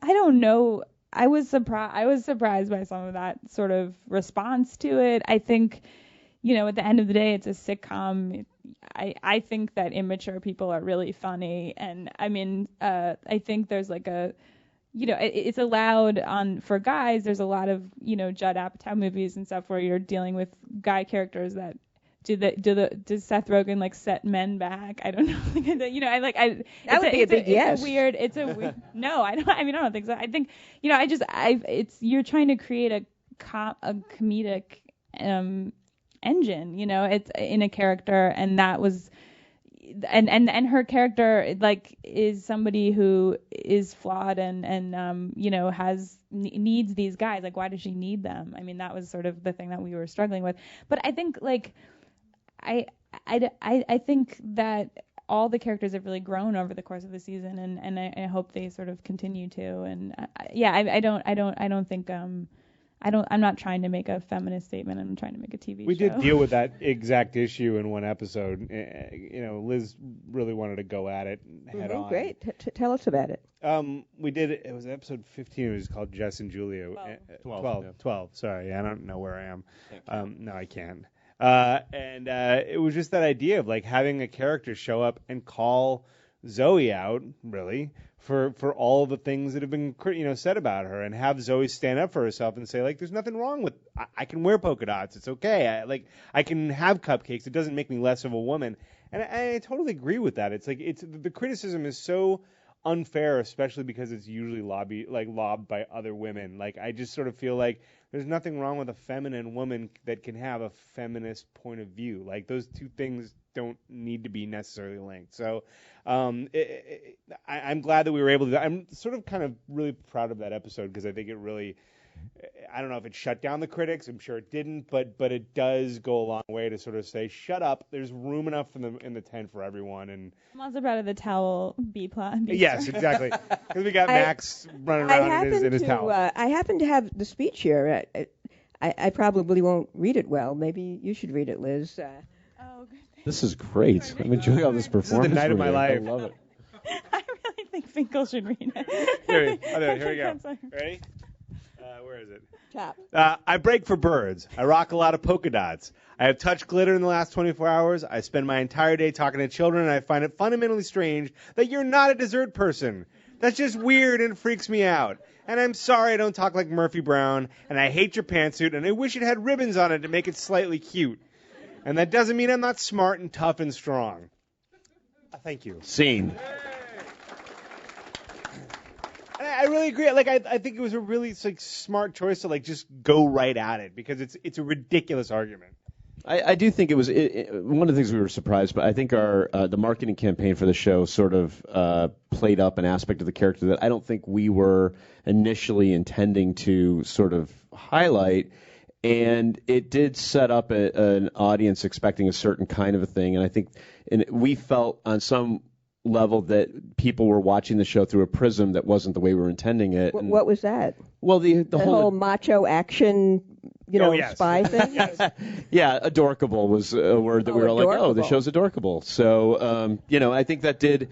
[SPEAKER 4] don't know. I was surprised by some of that sort of response to it. I think, at the end of the day, it's a sitcom. I think that immature people are really funny, and I think there's like it's allowed for guys. There's a lot of Judd Apatow movies and stuff where you're dealing with guy characters that does Seth Rogen like set men back? I don't know.
[SPEAKER 3] That would be a big yes.
[SPEAKER 4] No, I don't. I don't think so. I think you're trying to create a comedic engine. It's in a character, and that was. And her character is somebody who is flawed and needs these guys. Like, why does she need them? That was sort of the thing that we were struggling with. But I think I think that all the characters have really grown over the course of the season, and I hope they sort of continue to. And I don't think I'm not trying to make a feminist statement. I'm trying to make a TV show.
[SPEAKER 5] We did deal with that exact issue in one episode. Liz really wanted to go at it head on.
[SPEAKER 3] Great. Tell us about it.
[SPEAKER 5] We did it. It was episode 15. It was called Jess and Julia. 12. Sorry, I don't know where I am. No, I can't. And it was just that idea of having a character show up and call Zoe out, really, for all the things that have been said about her, and have Zoe stand up for herself and say there's nothing wrong with I can wear polka dots, it's okay, I can have cupcakes, it doesn't make me less of a woman. And I totally agree with that. It's the criticism is so unfair, especially because it's usually lobbed by other women. I just sort of feel like there's nothing wrong with a feminine woman that can have a feminist point of view. Those two things don't need to be necessarily linked. So I'm glad that we were able to. I'm sort of kind of really proud of that episode because I think it really. I don't know if it shut down the critics. I'm sure it didn't, but it does go a long way to sort of say, shut up. There's room enough in the tent for everyone. And
[SPEAKER 4] I'm also proud of the towel B plot.
[SPEAKER 5] Yes, exactly. Because we got Max running around in his towel.
[SPEAKER 3] I happen to have the speech here. I probably won't read it well. Maybe you should read it, Liz.
[SPEAKER 2] This is great. I'm enjoying all this performance.
[SPEAKER 5] This is the night of my life.
[SPEAKER 2] I love it.
[SPEAKER 4] I really think Finkel should read it.
[SPEAKER 5] Here we go. Ready? Where is it?
[SPEAKER 3] Top.
[SPEAKER 5] I break for birds. I rock a lot of polka dots. I have touched glitter in the last 24 hours. I spend my entire day talking to children, and I find it fundamentally strange that you're not a dessert person. That's just weird and freaks me out. And I'm sorry I don't talk like Murphy Brown, and I hate your pantsuit, and I wish it had ribbons on it to make it slightly cute. And that doesn't mean I'm not smart and tough and strong. Thank you.
[SPEAKER 2] Scene.
[SPEAKER 5] I really agree. I think it was a really smart choice to just go right at it because it's a ridiculous argument.
[SPEAKER 2] I do think it was one of the things we were surprised by. I think our the marketing campaign for the show sort of played up an aspect of the character that I don't think we were initially intending to sort of highlight. And it did set up an audience expecting a certain kind of a thing. And I think we felt on some level that people were watching the show through a prism that wasn't the way we were intending it.
[SPEAKER 3] What was that?
[SPEAKER 2] Well, the
[SPEAKER 3] whole macho action, spy thing.
[SPEAKER 5] Yes.
[SPEAKER 2] Yeah, adorkable was a word that we were
[SPEAKER 3] adorkable.
[SPEAKER 2] like, oh, the show's adorkable. So, I think that did.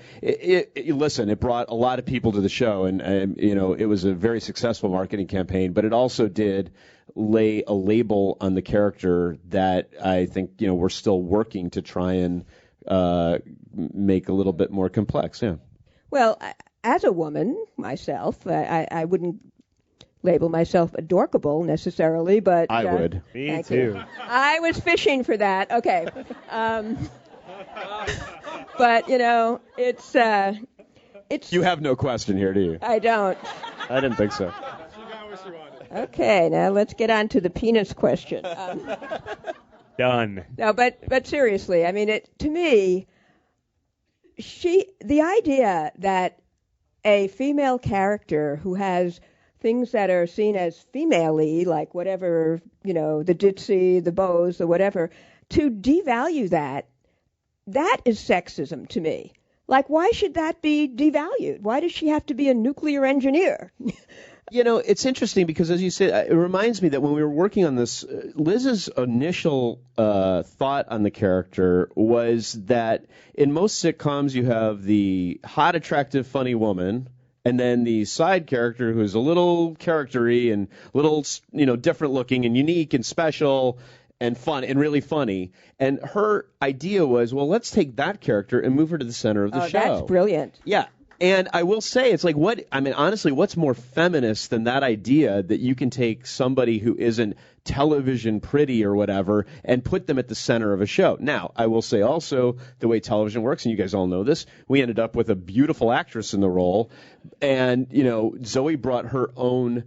[SPEAKER 2] Listen, it brought a lot of people to the show, and it was a very successful marketing campaign. But it also did lay a label on the character that I think we're still working to try and make a little bit more complex. Yeah.
[SPEAKER 3] Well, as a woman myself, I wouldn't label myself adorkable necessarily, but
[SPEAKER 2] I would.
[SPEAKER 5] Me too.
[SPEAKER 3] I was fishing for that. Okay. But it's.
[SPEAKER 2] You have no question here, do you?
[SPEAKER 3] I don't.
[SPEAKER 2] I didn't think so.
[SPEAKER 3] Okay, now let's get on to the penis question.
[SPEAKER 5] Done.
[SPEAKER 3] No, but seriously, to me, the idea that a female character who has things that are seen as female-y, like whatever, the ditzy, the bows, or whatever, to devalue that is sexism to me. Why should that be devalued? Why does she have to be a nuclear engineer?
[SPEAKER 2] It's interesting because, as you said, it reminds me that when we were working on this, Liz's initial thought on the character was that in most sitcoms you have the hot, attractive, funny woman, and then the side character who's a little character-y and a little, different looking and unique and special and fun and really funny. And her idea was, well, let's take that character and move her to the center of the show.
[SPEAKER 3] That's brilliant.
[SPEAKER 2] Yeah. And I will say, it's like, honestly, what's more feminist than that idea that you can take somebody who isn't television pretty or whatever and put them at the center of a show? Now, I will say also, the way television works, and you guys all know this, we ended up with a beautiful actress in the role. And, Zoe brought her own...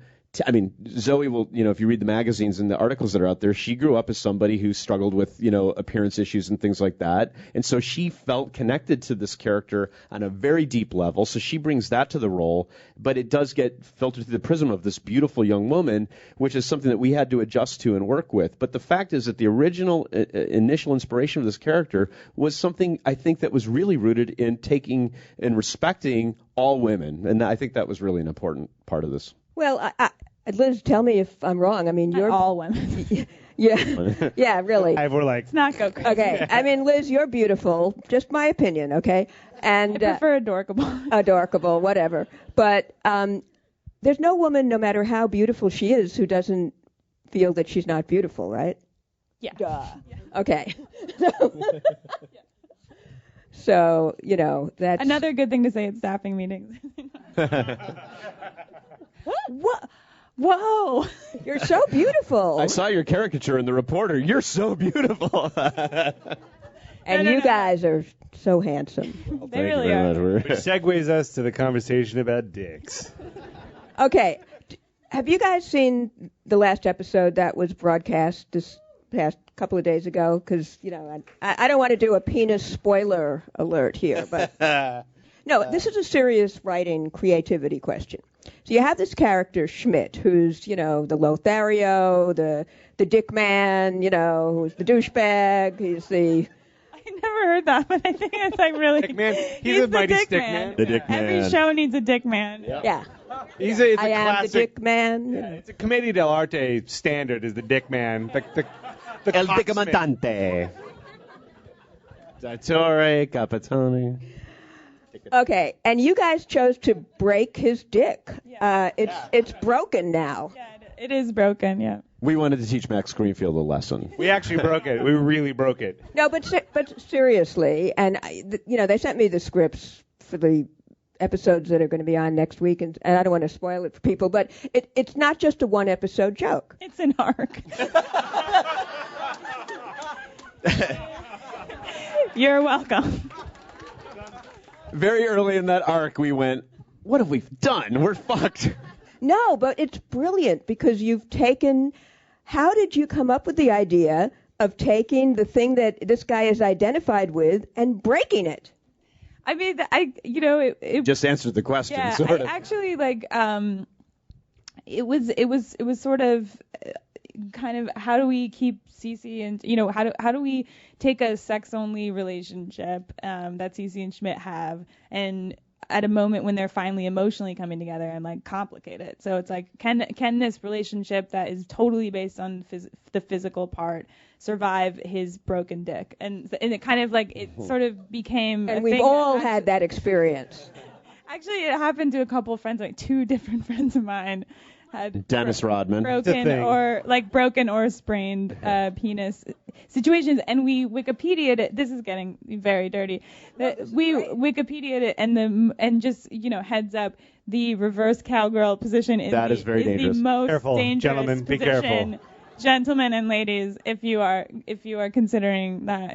[SPEAKER 2] Zoe will, if you read the magazines and the articles that are out there, she grew up as somebody who struggled with, appearance issues and things like that. And so she felt connected to this character on a very deep level. So she brings that to the role, but it does get filtered through the prism of this beautiful young woman, which is something that we had to adjust to and work with. But the fact is that the original initial inspiration of this character was something I think that was really rooted in taking and respecting all women. And I think that was really an important part of this.
[SPEAKER 3] Well, Liz, tell me if I'm wrong. You're
[SPEAKER 4] all women.
[SPEAKER 3] Yeah, really.
[SPEAKER 5] We're like,
[SPEAKER 4] Let's not go crazy.
[SPEAKER 3] Okay. Liz, you're beautiful. Just my opinion, okay? And
[SPEAKER 4] I prefer adorkable.
[SPEAKER 3] Adorkable, whatever. But there's no woman, no matter how beautiful she is, who doesn't feel that she's not beautiful, right?
[SPEAKER 4] Yeah.
[SPEAKER 3] Duh. Yeah. Okay. So, that's...
[SPEAKER 4] Another good thing to say at staffing meetings.
[SPEAKER 3] What?
[SPEAKER 4] Whoa!
[SPEAKER 3] You're so beautiful.
[SPEAKER 2] I saw your caricature in The Reporter. You're so beautiful.
[SPEAKER 3] And you guys are so handsome.
[SPEAKER 2] Well,
[SPEAKER 4] they really are.
[SPEAKER 5] which segues us to the conversation about dicks.
[SPEAKER 3] Okay. Have you guys seen the last episode that was broadcast this past couple of days ago? Because, I don't want to do a penis spoiler alert here, but... No, this is a serious writing creativity question. So you have this character, Schmidt, who's, the Lothario, the dick man, who's the douchebag. He's the...
[SPEAKER 4] I never heard that, but I think it's like really...
[SPEAKER 5] Dick man. He's a mighty stick man.
[SPEAKER 2] The dick man.
[SPEAKER 4] Every show needs a dick man.
[SPEAKER 3] Yeah.
[SPEAKER 5] It's a
[SPEAKER 3] I am
[SPEAKER 5] classic,
[SPEAKER 3] the dick man.
[SPEAKER 5] Yeah, it's a Commedia dell'arte standard is the dick man. The
[SPEAKER 2] El
[SPEAKER 5] cocksmith.
[SPEAKER 2] Diccomandante. Dottore Capitani.
[SPEAKER 3] Okay, and you guys chose to break his dick.
[SPEAKER 4] Yeah.
[SPEAKER 3] It's broken now.
[SPEAKER 4] Yeah, it is broken, yeah.
[SPEAKER 2] We wanted to teach Max Greenfield a lesson.
[SPEAKER 5] We actually broke it. We really broke it.
[SPEAKER 3] No, but seriously, and they sent me the scripts for the episodes that are going to be on next week, and I don't want to spoil it for people, but it's not just a one-episode joke.
[SPEAKER 4] It's an arc. You're welcome.
[SPEAKER 2] Very early in that arc, we went, what have we done? We're fucked.
[SPEAKER 3] No, but it's brilliant because you've taken... How did you come up with the idea of taking the thing that this guy is identified with and breaking it?
[SPEAKER 4] I mean, it
[SPEAKER 2] Just answered the question,
[SPEAKER 4] yeah,
[SPEAKER 2] sort of.
[SPEAKER 4] Actually, it was sort of kind of how do we keep Cece and how do we take a sex only relationship that Cece and Schmidt have and at a moment when they're finally emotionally coming together and complicate it. So it's like can this relationship that is totally based on the physical part survive his broken dick? And it kind of it sort of became
[SPEAKER 3] and we've all had that experience.
[SPEAKER 2] Actually,
[SPEAKER 4] it happened to a couple of friends, 2 different friends of mine had
[SPEAKER 2] Dennis Rodman.
[SPEAKER 4] broken or sprained penis situations, and we Wikipedia'd it. This is getting very dirty. We Wikipedia'd it, and just heads up, the reverse cowgirl position is
[SPEAKER 2] very dangerous.
[SPEAKER 4] The most
[SPEAKER 5] Careful,
[SPEAKER 4] dangerous
[SPEAKER 5] gentlemen, be
[SPEAKER 4] position.
[SPEAKER 5] careful.
[SPEAKER 4] Gentlemen and ladies, if you are considering that,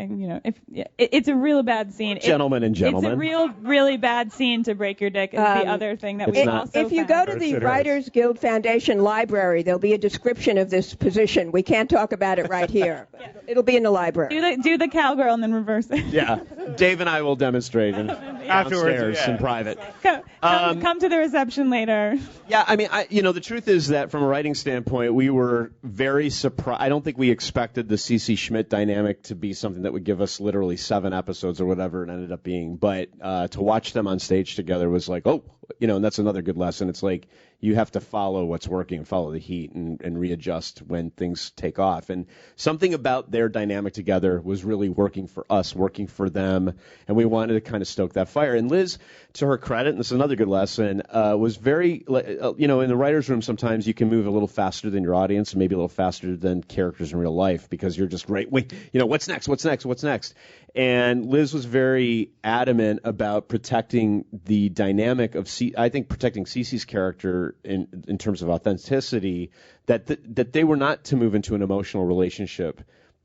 [SPEAKER 4] it's a real bad scene.
[SPEAKER 2] Gentlemen and gentlemen.
[SPEAKER 4] It's a really bad scene to break your dick. Is the other thing that we also
[SPEAKER 3] if you
[SPEAKER 4] found.
[SPEAKER 3] go to the Writers Guild Foundation library, there'll be a description of this position. We can't talk about it right here. Yeah. It'll be in the library.
[SPEAKER 4] Do the cowgirl and then reverse it.
[SPEAKER 2] Yeah, Dave and I will demonstrate downstairs in private.
[SPEAKER 4] Come to the reception later.
[SPEAKER 2] Yeah, I mean, the truth is that from a writing standpoint, we were very surprised. I don't think we expected the Cece Schmidt dynamic to be something that would give us literally 7 episodes or whatever it ended up being. But to watch them on stage together was like, and that's another good lesson. It's like you have to follow what's working, follow the heat, and readjust when things take off. And something about their dynamic together was really working for us, working for them, and we wanted to kind of stoke that fire. And Liz, to her credit, and this is another good lesson, was very, in the writer's room sometimes you can move a little faster than your audience and maybe a little faster than characters in real life because you're just wait, what's next? And Liz was very adamant about protecting the dynamic of I think protecting Cece's character in terms of authenticity, that they were not to move into an emotional relationship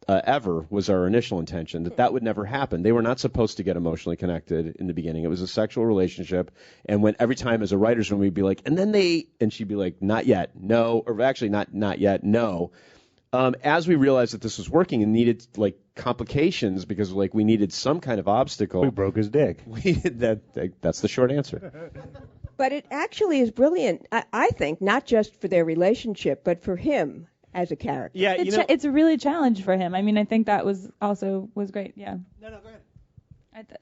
[SPEAKER 2] ever was our initial intention, that would never happen. They were not supposed to get emotionally connected in the beginning. It was a sexual relationship, and when every time as a writer's room we'd be like, and she'd be like, not yet, no, or actually not yet, no. As we realized that this was working and needed complications because we needed some kind of obstacle.
[SPEAKER 5] We broke his dick.
[SPEAKER 2] That's the short answer.
[SPEAKER 3] But it actually is brilliant, I think, not just for their relationship, but for him as a character.
[SPEAKER 5] Yeah,
[SPEAKER 4] it's a really challenge for him. I mean, I think that was great. Yeah.
[SPEAKER 5] No, go ahead.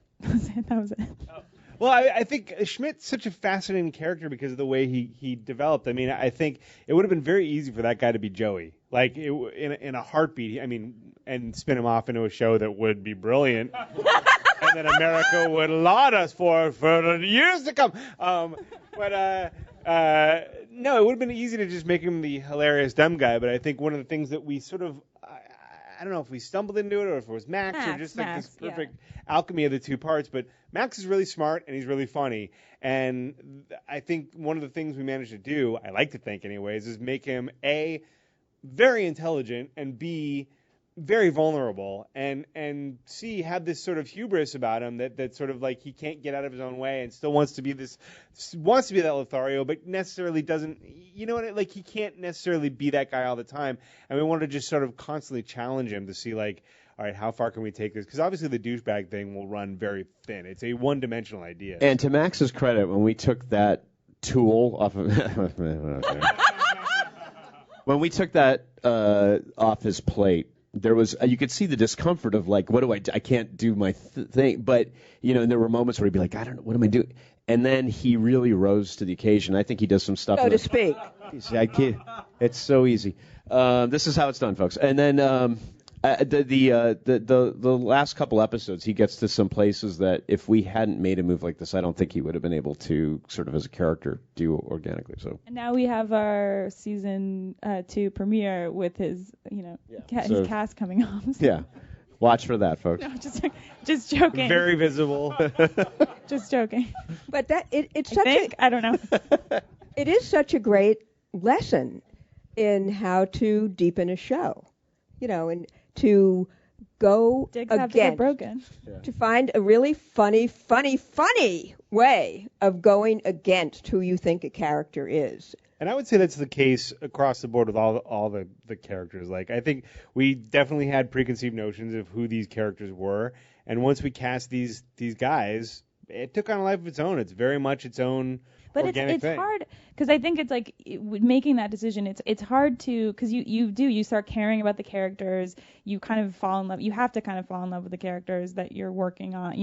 [SPEAKER 4] That was it.
[SPEAKER 5] Oh. Well, I think Schmidt's such a fascinating character because of the way he developed. I mean, I think it would have been very easy for that guy to be Joey. In a heartbeat, and spin him off into a show that would be brilliant. And then America would laud us for years to come. No, it would have been easy to just make him the hilarious dumb guy. But I think one of the things that we sort of, I don't know if we stumbled into it or if it was Max or just this perfect alchemy of the two parts. But Max is really smart and he's really funny. And I think one of the things we managed to do, I like to think anyways, is make him A, very intelligent, and B, very vulnerable, and C, have this sort of hubris about him that sort of he can't get out of his own way and still wants to be that Lothario, but necessarily doesn't, he can't necessarily be that guy all the time. And we wanted to just sort of constantly challenge him to see all right, how far can we take this? Because obviously the douchebag thing will run very thin. It's a one-dimensional idea.
[SPEAKER 2] And to Max's credit, when we took that tool off of when we took that off his plate, there was you could see the discomfort of what do I do? I can't do my thing. But and there were moments where he'd be like, I don't know, what am I doing? And then he really rose to the occasion. I think he does some stuff.
[SPEAKER 3] So to speak.
[SPEAKER 2] It's so easy. This is how it's done, folks. And then the last couple episodes, he gets to some places that if we hadn't made a move like this, I don't think he would have been able to sort of as a character do organically. So. And
[SPEAKER 4] now we have our season 2 premiere with his his cast coming off. So.
[SPEAKER 2] Yeah, watch for that, folks.
[SPEAKER 4] No, just joking.
[SPEAKER 5] Very visible.
[SPEAKER 4] Just joking.
[SPEAKER 3] But
[SPEAKER 4] I don't know.
[SPEAKER 3] It is such a great lesson in how to deepen a show, and to go
[SPEAKER 4] Dicks have to get broken.
[SPEAKER 3] To find a really funny way of going against who you think a character is.
[SPEAKER 5] And I would say that's the case across the board with all the characters. I think we definitely had preconceived notions of who these characters were, and once we cast these guys, it took on a life of its own. It's very much its own.
[SPEAKER 4] But it's hard because I think it's making that decision. It's hard to because you start caring about the characters. You kind of fall in love. You have to kind of fall in love with the characters that you're working on,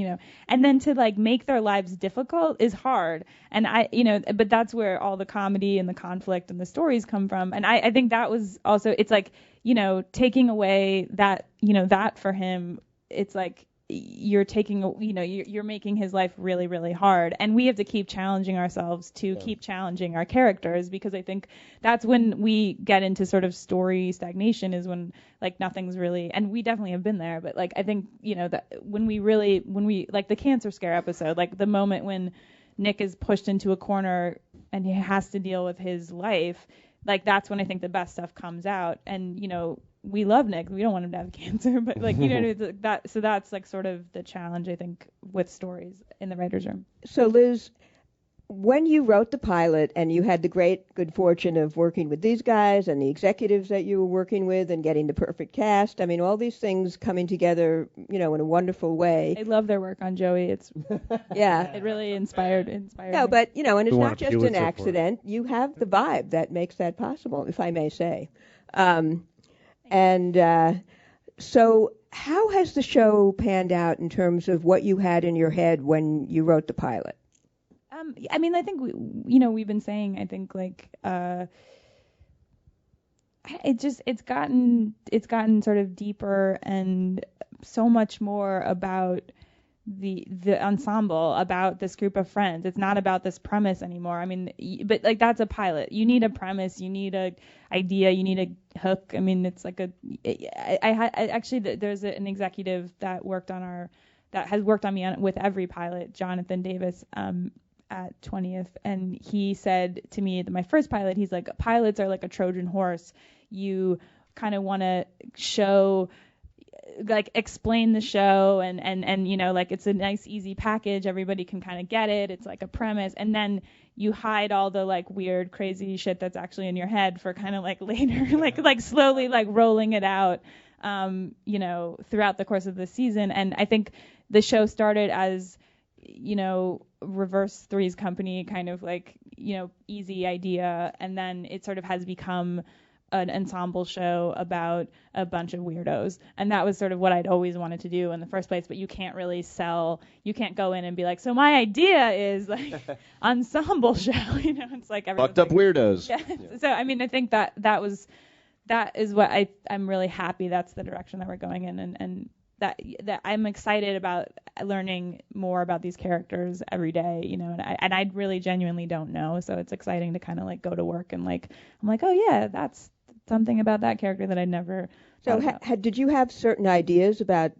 [SPEAKER 4] And then to make their lives difficult is hard. And but that's where all the comedy and the conflict and the stories come from. And I think that was also taking away that that for him. It's you're you're making his life really, really hard. And we have to keep challenging ourselves to keep challenging our characters, because I think that's when we get into sort of story stagnation, is when nothing's really, and we definitely have been there, but I think, that when we the cancer scare episode, the moment when Nick is pushed into a corner and he has to deal with his life, that's when I think the best stuff comes out. And, we love Nick. We don't want him to have cancer, but that. So that's sort of the challenge, I think, with stories in the writer's room.
[SPEAKER 3] So Liz, when you wrote the pilot and you had the good fortune of working with these guys and the executives that you were working with and getting the perfect cast, I mean, all these things coming together, in a wonderful way.
[SPEAKER 4] I love their work on Joey. It's it really inspired.
[SPEAKER 3] No,
[SPEAKER 4] me.
[SPEAKER 3] But and it's not just an accident. You have the vibe that makes that possible, if I may say. So how has the show panned out in terms of what you had in your head when you wrote the pilot?
[SPEAKER 4] I mean, I think we've been saying, I think like it's gotten sort of deeper and so much more about the ensemble, about this group of friends. It's not about this premise anymore. I mean, but like that's a pilot. You need a premise, you need a idea, you need a hook. I mean, it's like there's an executive that has worked on me with every pilot, Jonathan Davis, at 20th, and he said to me that my first pilot, he's like, pilots are like a Trojan horse. You kind of want to show, like, explain the show and like it's a nice easy package, everybody can kind of get it, it's like a premise, and then you hide all the like weird crazy shit that's actually in your head for kind of like later, like slowly like rolling it out throughout the course of the season. And I think the show started as Reverse Three's Company, kind of like easy idea, and then it sort of has become an ensemble show about a bunch of weirdos, and that was sort of what I'd always wanted to do in the first place. But you can't really you can't go in and be like, so my idea is like ensemble show, it's like
[SPEAKER 2] fucked up weirdos.
[SPEAKER 4] Yeah. So I mean, I think that is what I'm really happy that's the direction that we're going in, and that I'm excited about learning more about these characters every day, and I really genuinely don't know, so it's exciting to kind of like go to work and like I'm like, oh yeah, that's something about that character that I never.
[SPEAKER 3] So did you have certain ideas about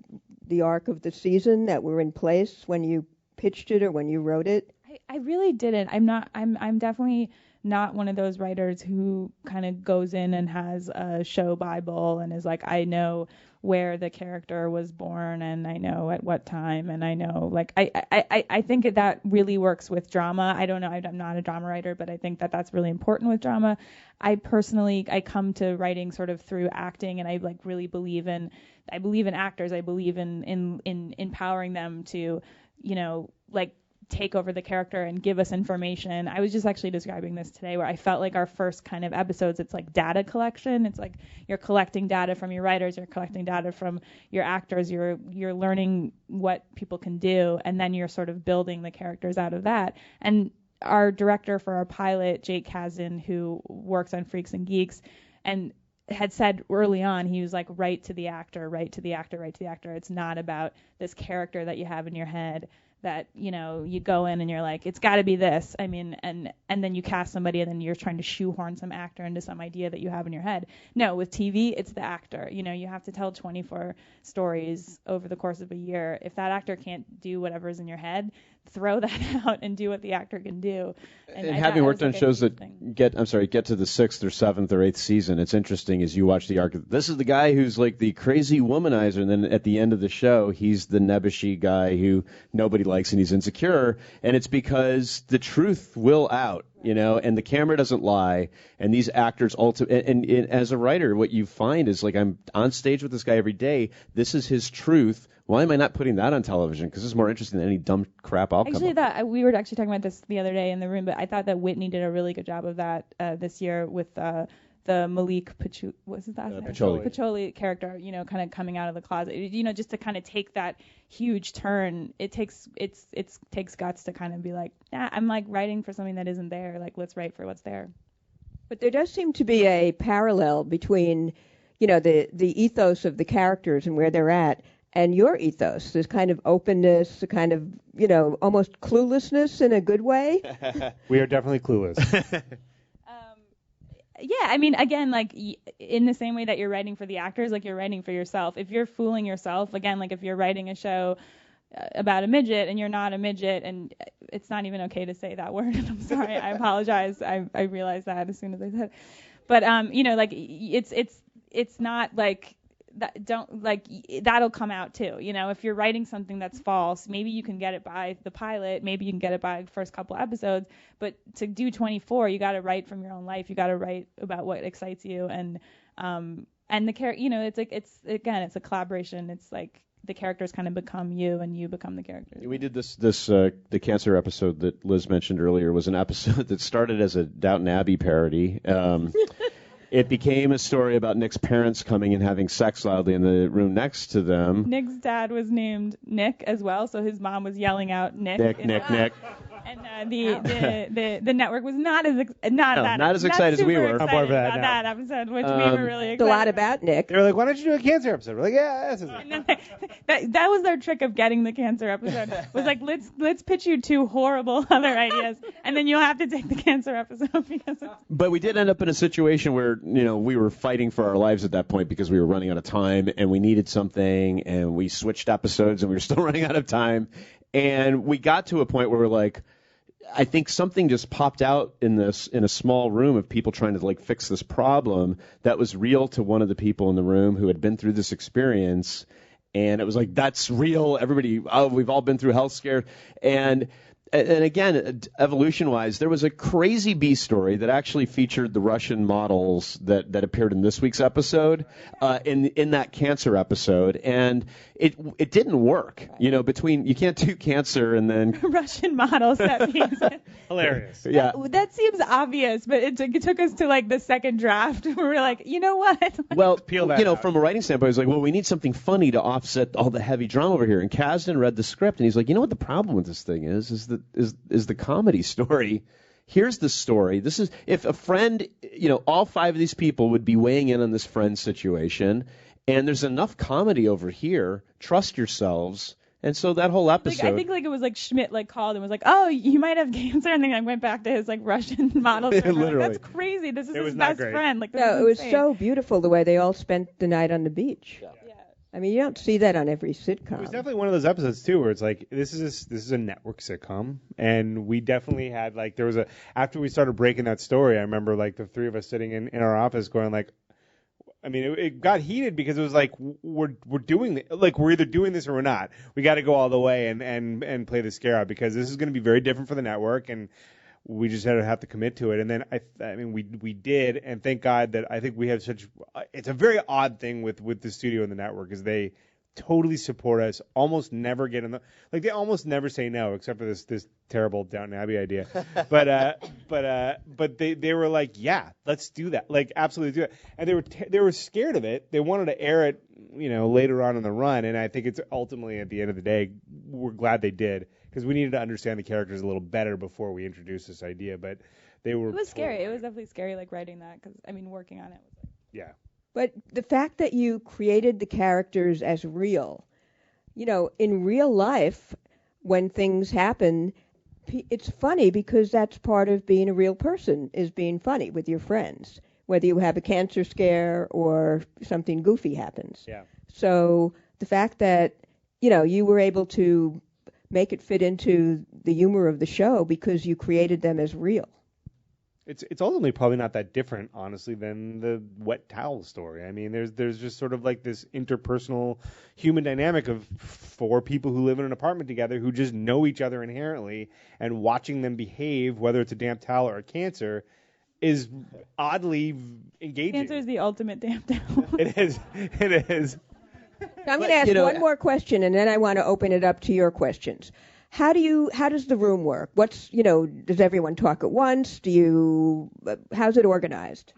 [SPEAKER 3] the arc of the season that were in place when you pitched it or when you wrote it?
[SPEAKER 4] I really didn't. I'm definitely not one of those writers who kind of goes in and has a show Bible and is like, I know where the character was born and I know at what time, and I know, like, I think that really works with drama. I don't know, I'm not a drama writer, but I think that that's really important with drama. I come to writing sort of through acting, and I like really believe in actors. I believe in empowering them to, like, take over the character and give us information. I was just actually describing this today, where I felt like our first kind of episodes, it's like data collection. It's like you're collecting data from your writers, you're collecting data from your actors, you're learning what people can do, and then you're sort of building the characters out of that. And our director for our pilot, Jake Kazin, who works on Freaks and Geeks, and had said early on, he was like, write to the actor, write to the actor, write to the actor. It's not about this character that you have in your head that, you go in and you're like, it's got to be this. I mean, and then you cast somebody and then you're trying to shoehorn some actor into some idea that you have in your head. No, with TV, it's the actor. You have to tell 24 stories over the course of a year. If that actor can't do whatever's in your head, throw that out and do what the actor can do.
[SPEAKER 2] And having worked on shows that get to the 6th or 7th or 8th season, it's interesting as you watch the arc. This is the guy who's like the crazy womanizer, and then at the end of the show, he's the nebbishy guy who nobody likes and he's insecure. And it's because the truth will out, and the camera doesn't lie. And these actors and as a writer, what you find is, like, I'm on stage with this guy every day. This is his truth. Why am I not putting that on television? Because it's more interesting than any dumb crap I'll come up with.
[SPEAKER 4] We were actually talking about this the other day in the room, but I thought that Whitney did a really good job of that this year with the Malik Pacholi character, kind of coming out of the closet, just to kind of take that huge turn. It takes guts to kind of be like, nah, I'm like writing for something that isn't there. Like, let's write for what's there.
[SPEAKER 3] But there does seem to be a parallel between, the ethos of the characters and where they're at, and your ethos. There's kind of openness, a kind of, almost cluelessness in a good way.
[SPEAKER 5] We are definitely clueless.
[SPEAKER 4] Yeah, I mean, again, like, in the same way that you're writing for the actors, like, you're writing for yourself. If you're fooling yourself, again, like, if you're writing a show about a midget and you're not a midget, and it's not even okay to say that word. I'm sorry, I apologize. I realized that as soon as I said it. But like, it's not like that. Don't, like, that'll come out too. If you're writing something that's false, maybe you can get it by the pilot, maybe you can get it by the first couple episodes. But to do 24, you got to write from your own life. You got to write about what excites you, and the character. It's like it's a collaboration. It's like the characters kind of become you, and you become the characters.
[SPEAKER 2] We did this the cancer episode that Liz mentioned earlier was an episode that started as a Downton Abbey parody. It became a story about Nick's parents coming and having sex loudly in the room next to them.
[SPEAKER 4] Nick's dad was named Nick as well, so his mom was yelling out Nick.
[SPEAKER 2] Nick.
[SPEAKER 4] And the network was not as
[SPEAKER 2] excited as we were
[SPEAKER 4] about that episode, which we were really excited.
[SPEAKER 3] A lot about Nick.
[SPEAKER 5] They were like, "Why don't you do a cancer episode?" We're like, "Yeah,
[SPEAKER 4] that was their trick of getting the cancer episode. Was like, let's pitch you 2 horrible other ideas, and then you'll have to take the cancer episode because.
[SPEAKER 2] But we did end up in a situation where we were fighting for our lives at that point because we were running out of time and we needed something, and we switched episodes and we were still running out of time, and we got to a point where we're like, I think something just popped out in a small room of people trying to fix this problem that was real to one of the people in the room who had been through this experience, and it was like, that's real. Everybody, we've all been through health scare, and again, evolution-wise, there was a crazy B story that actually featured the Russian models that appeared in this week's episode, in that cancer episode, and it didn't work. Between you can't do cancer and then
[SPEAKER 4] Russian models. That means
[SPEAKER 5] hilarious.
[SPEAKER 2] Yeah,
[SPEAKER 4] that seems obvious, but it took us to the second draft where we're like, you know what?
[SPEAKER 2] Well,
[SPEAKER 5] peel that out.
[SPEAKER 2] From a writing standpoint, I was like, well, we need something funny to offset all the heavy drama over here. And Kasdan read the script, and he's like, what the problem with this thing is the comedy story. Here's the story. This is, if a friend, all 5 of these people would be weighing in on this friend situation, and there's enough comedy over here. Trust yourselves. And so that whole episode,
[SPEAKER 4] I think it was Schmidt called and was like, "Oh, you might have cancer," and then I went back to his Russian model.
[SPEAKER 2] Literally,
[SPEAKER 4] that's crazy. This is his best friend.
[SPEAKER 3] No, it was so beautiful the way they all spent the night on the beach.
[SPEAKER 4] Yeah.
[SPEAKER 3] I mean, you don't see that on every sitcom.
[SPEAKER 5] It was definitely one of those episodes too, where it's like, this is a network sitcom, and we definitely had after we started breaking that story, I remember the 3 of us sitting in our office going it got heated because it was like, we're doing we're either doing this or we're not. We got to go all the way and play the scare out, because this is going to be very different for the network, and we just have to commit to it. And then I mean we did, and thank God that I think we have such. It's a very odd thing with the studio and the network, is they totally support us. Almost never get in they almost never say no, except for this terrible Downton Abbey idea. But they were like, yeah, let's do that. Absolutely do it. And they were scared of it. They wanted to air it, later on in the run. And I think it's ultimately, at the end of the day, we're glad they did, because we needed to understand the characters a little better before we introduced this idea. But they were.
[SPEAKER 4] It was scary. It was definitely scary, writing that, because working on it was
[SPEAKER 5] yeah.
[SPEAKER 3] But the fact that you created the characters as real, in real life, when things happen, it's funny, because that's part of being a real person, is being funny with your friends, whether you have a cancer scare or something goofy happens.
[SPEAKER 5] Yeah.
[SPEAKER 3] So the fact that, you were able to make it fit into the humor of the show because you created them as real.
[SPEAKER 5] It's ultimately probably not that different, honestly, than the wet towel story. I mean, there's just sort of this interpersonal human dynamic of 4 people who live in an apartment together who just know each other inherently, and watching them behave, whether it's a damp towel or a cancer, is oddly engaging.
[SPEAKER 4] Cancer is the ultimate damp towel.
[SPEAKER 5] It is. It is.
[SPEAKER 3] I'm going to ask one more question, and then I want to open it up to your questions. How does the room work? Does everyone talk at once? How's it organized?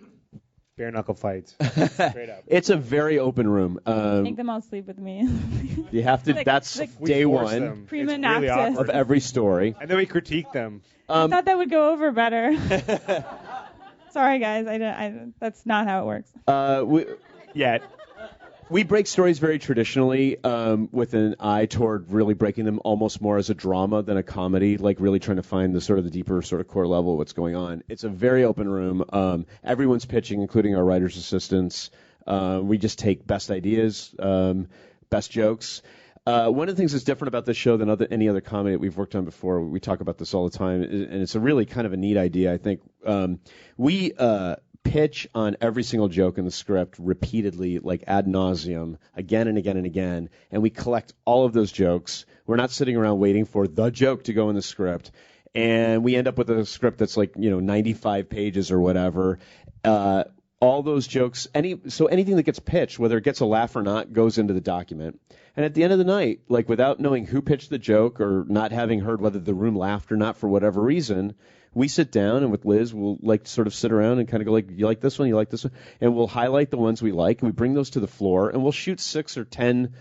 [SPEAKER 5] Bare knuckle fights. Straight up.
[SPEAKER 2] It's a very open room.
[SPEAKER 4] Make them all sleep with me.
[SPEAKER 2] You have to. That's day one.
[SPEAKER 5] Them.
[SPEAKER 4] Prima
[SPEAKER 5] It's really
[SPEAKER 4] noctis.
[SPEAKER 2] Of every story.
[SPEAKER 5] And then we critique them.
[SPEAKER 4] I thought that would go over better. Sorry, guys. That's not how it works.
[SPEAKER 2] We break stories very traditionally, with an eye toward really breaking them almost more as a drama than a comedy, really trying to find the deeper core level of what's going on. It's a very open room. Everyone's pitching, including our writers' assistants. We just take best ideas, best jokes. One of the things that's different about this show than any other comedy that we've worked on before, we talk about this all the time, and it's a really kind of a neat idea, I think. We pitch on every single joke in the script repeatedly, ad nauseum, again and again and again, and we collect all of those jokes. We're not sitting around waiting for the joke to go in the script, and we end up with a script that's 95 pages or whatever. All those jokes, anything that gets pitched, whether it gets a laugh or not, goes into the document. And at the end of the night, without knowing who pitched the joke or not having heard whether the room laughed or not for whatever reason, we sit down, and with Liz, we'll sort of sit around and kind of go you like this one, you like this one, and we'll highlight the ones we like, and we bring those to the floor, and we'll shoot 6 or 10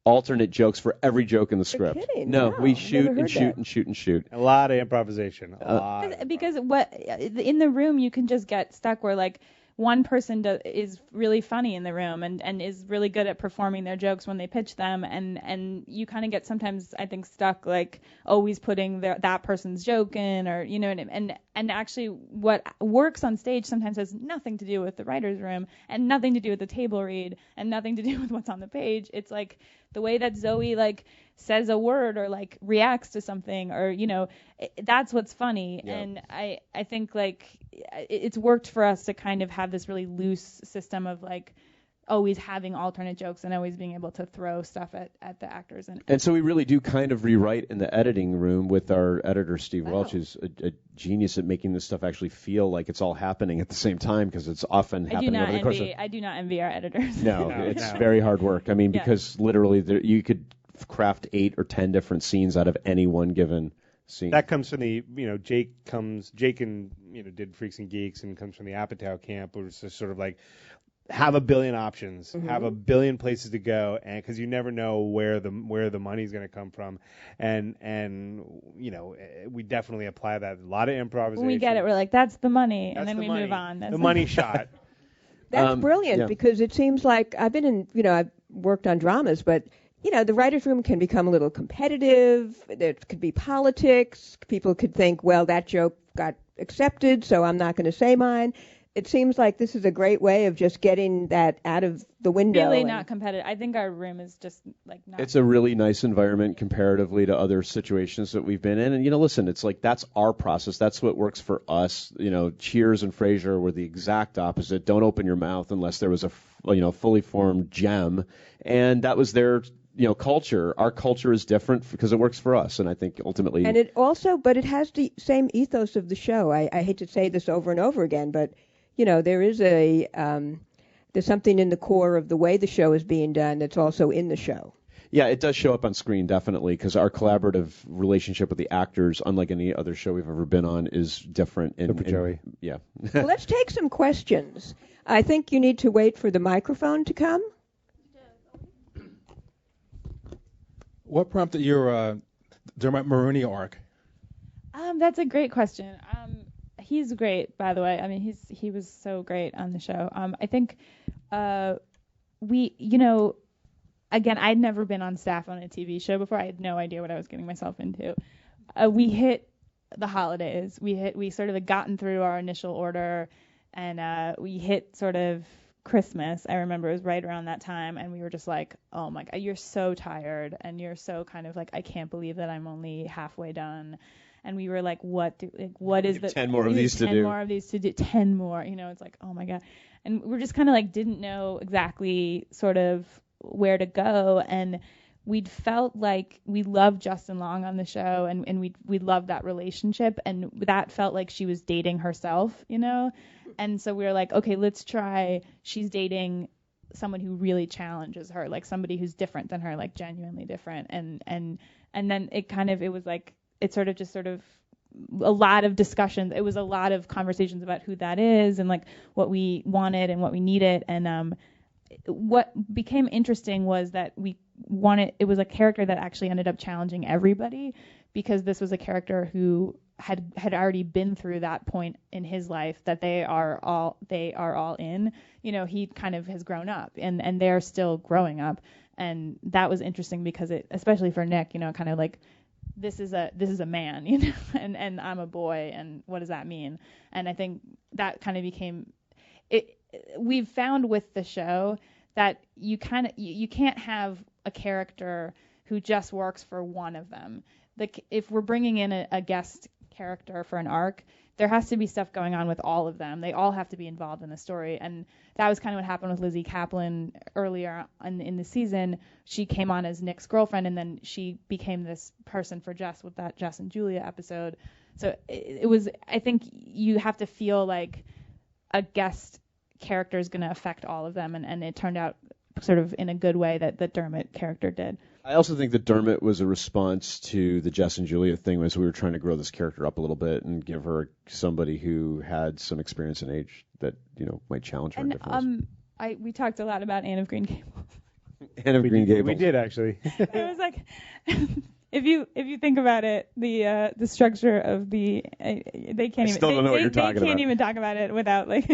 [SPEAKER 2] alternate jokes for every joke in the script.
[SPEAKER 3] Kidding?
[SPEAKER 2] No,
[SPEAKER 3] Wow,
[SPEAKER 2] we
[SPEAKER 3] I've
[SPEAKER 2] shoot
[SPEAKER 3] never
[SPEAKER 2] and
[SPEAKER 3] heard
[SPEAKER 2] shoot
[SPEAKER 3] that.
[SPEAKER 2] and shoot and shoot.
[SPEAKER 5] A lot of improvisation. A lot.
[SPEAKER 4] Because what in the room you can just get stuck where like one person is really funny in the room and is really good at performing their jokes when they pitch them, and you kind of get sometimes I think stuck like always putting that person's joke in, or you know, and actually what works on stage sometimes has nothing to do with the writer's room and nothing to do with the table read and nothing to do with what's on the page. It's like the way that Zoe like says a word or like reacts to something, or you know, that's what's funny.
[SPEAKER 2] Yeah.
[SPEAKER 4] And I think like it's worked for us to kind of have this really loose system of like always having alternate jokes and always being able to throw stuff at the actors.
[SPEAKER 2] And so we really do kind of rewrite in the editing room with our editor, Steve Welch, who's a genius at making this stuff actually feel like it's all happening at the same time, because it's often happening over the course of...
[SPEAKER 4] I do not envy our editors.
[SPEAKER 2] No, it's very hard work. I mean, because literally you could craft 8 or 10 different scenes out of any one given scene.
[SPEAKER 5] That comes from the, Jake and, did Freaks and Geeks, and comes from the Apatow camp, where it's just sort of like, have a billion options, have a billion places to go, and because you never know where the money's going to come from, and we definitely apply that. A lot of improvisation.
[SPEAKER 4] When we get it, we're like, that's the money,
[SPEAKER 5] That's
[SPEAKER 4] and then
[SPEAKER 5] the
[SPEAKER 4] we
[SPEAKER 5] money.
[SPEAKER 4] move on.
[SPEAKER 5] The money shot.
[SPEAKER 3] That's brilliant,
[SPEAKER 2] yeah.
[SPEAKER 3] because it seems like I've worked on dramas, but the writer's room can become a little competitive. There could be politics. People could think, well, that joke got accepted, so I'm not going to say mine. It seems like this is a great way of just getting that out of the window.
[SPEAKER 4] Really not competitive. I think our room is just like not.
[SPEAKER 2] It's a really nice environment comparatively to other situations that we've been in. And, listen, it's like that's our process. That's what works for us. Cheers and Frasier were the exact opposite. Don't open your mouth unless there was a fully formed gem. And that was their culture. Our culture is different because it works for us. And I think ultimately.
[SPEAKER 3] And but it has the same ethos of the show. I hate to say this over and over again, but there is there's something in the core of the way the show is being done that's also in the show.
[SPEAKER 2] Yeah, it does show up on screen, definitely, because our collaborative relationship with the actors, unlike any other show we've ever been on, is different.
[SPEAKER 5] Joey.
[SPEAKER 2] Yeah.
[SPEAKER 3] Well, let's take some questions. I think you need to wait for the microphone to come.
[SPEAKER 6] What prompted your Dermot Mulroney arc?
[SPEAKER 4] That's a great question. He's great, by the way. I mean, he was so great on the show. I think again, I'd never been on staff on a TV show before. I had no idea what I was getting myself into. We hit the holidays. We sort of had gotten through our initial order, and we hit sort of Christmas. I remember it was right around that time, and we were just like, oh my God, you're so tired, and you're so kind of like, I can't believe that I'm only halfway done. And we were like, what is the
[SPEAKER 2] 10 more of these to do.
[SPEAKER 4] 10 more of these to do. 10 more. It's like, oh my God. And we're just kind of like didn't know exactly sort of where to go. And we'd felt like we loved Justin Long on the show, and we loved that relationship. And that felt like she was dating herself, And so we were like, okay, let's try. She's dating someone who really challenges her, like somebody who's different than her, like genuinely different. And then it was like, it sort of a lot of discussions. It was a lot of conversations about who that is and like what we wanted and what we needed. And what became interesting was that it was a character that actually ended up challenging everybody, because this was a character who had already been through that point in his life that they are all in. He kind of has grown up and they're still growing up. And that was interesting because it, especially for Nick, kind of like, this is a man, and I'm a boy, and what does that mean? And I think that kind of became it. We've found with the show that you can't have a character who just works for one of them. Like if we're bringing in a guest character for an arc, there has to be stuff going on with all of them. They all have to be involved in the story. And that was kind of what happened with Lizzie Kaplan earlier in the season. She came on as Nick's girlfriend, and then she became this person for Jess with that Jess and Julia episode. So it was, I think you have to feel like a guest character is going to affect all of them. And it turned out sort of in a good way that the Dermot character did.
[SPEAKER 2] I also think that Dermot was a response to the Jess and Julia thing, as we were trying to grow this character up a little bit and give her somebody who had some experience and age that might challenge her in different ways.
[SPEAKER 4] We talked a lot about Anne of Green Gables.
[SPEAKER 2] And of Green Gables.
[SPEAKER 5] We did actually.
[SPEAKER 4] It was like, if you think about it, the structure of the they can't even
[SPEAKER 2] still don't know what you're talking
[SPEAKER 4] they can't
[SPEAKER 2] about.
[SPEAKER 4] even talk about it without like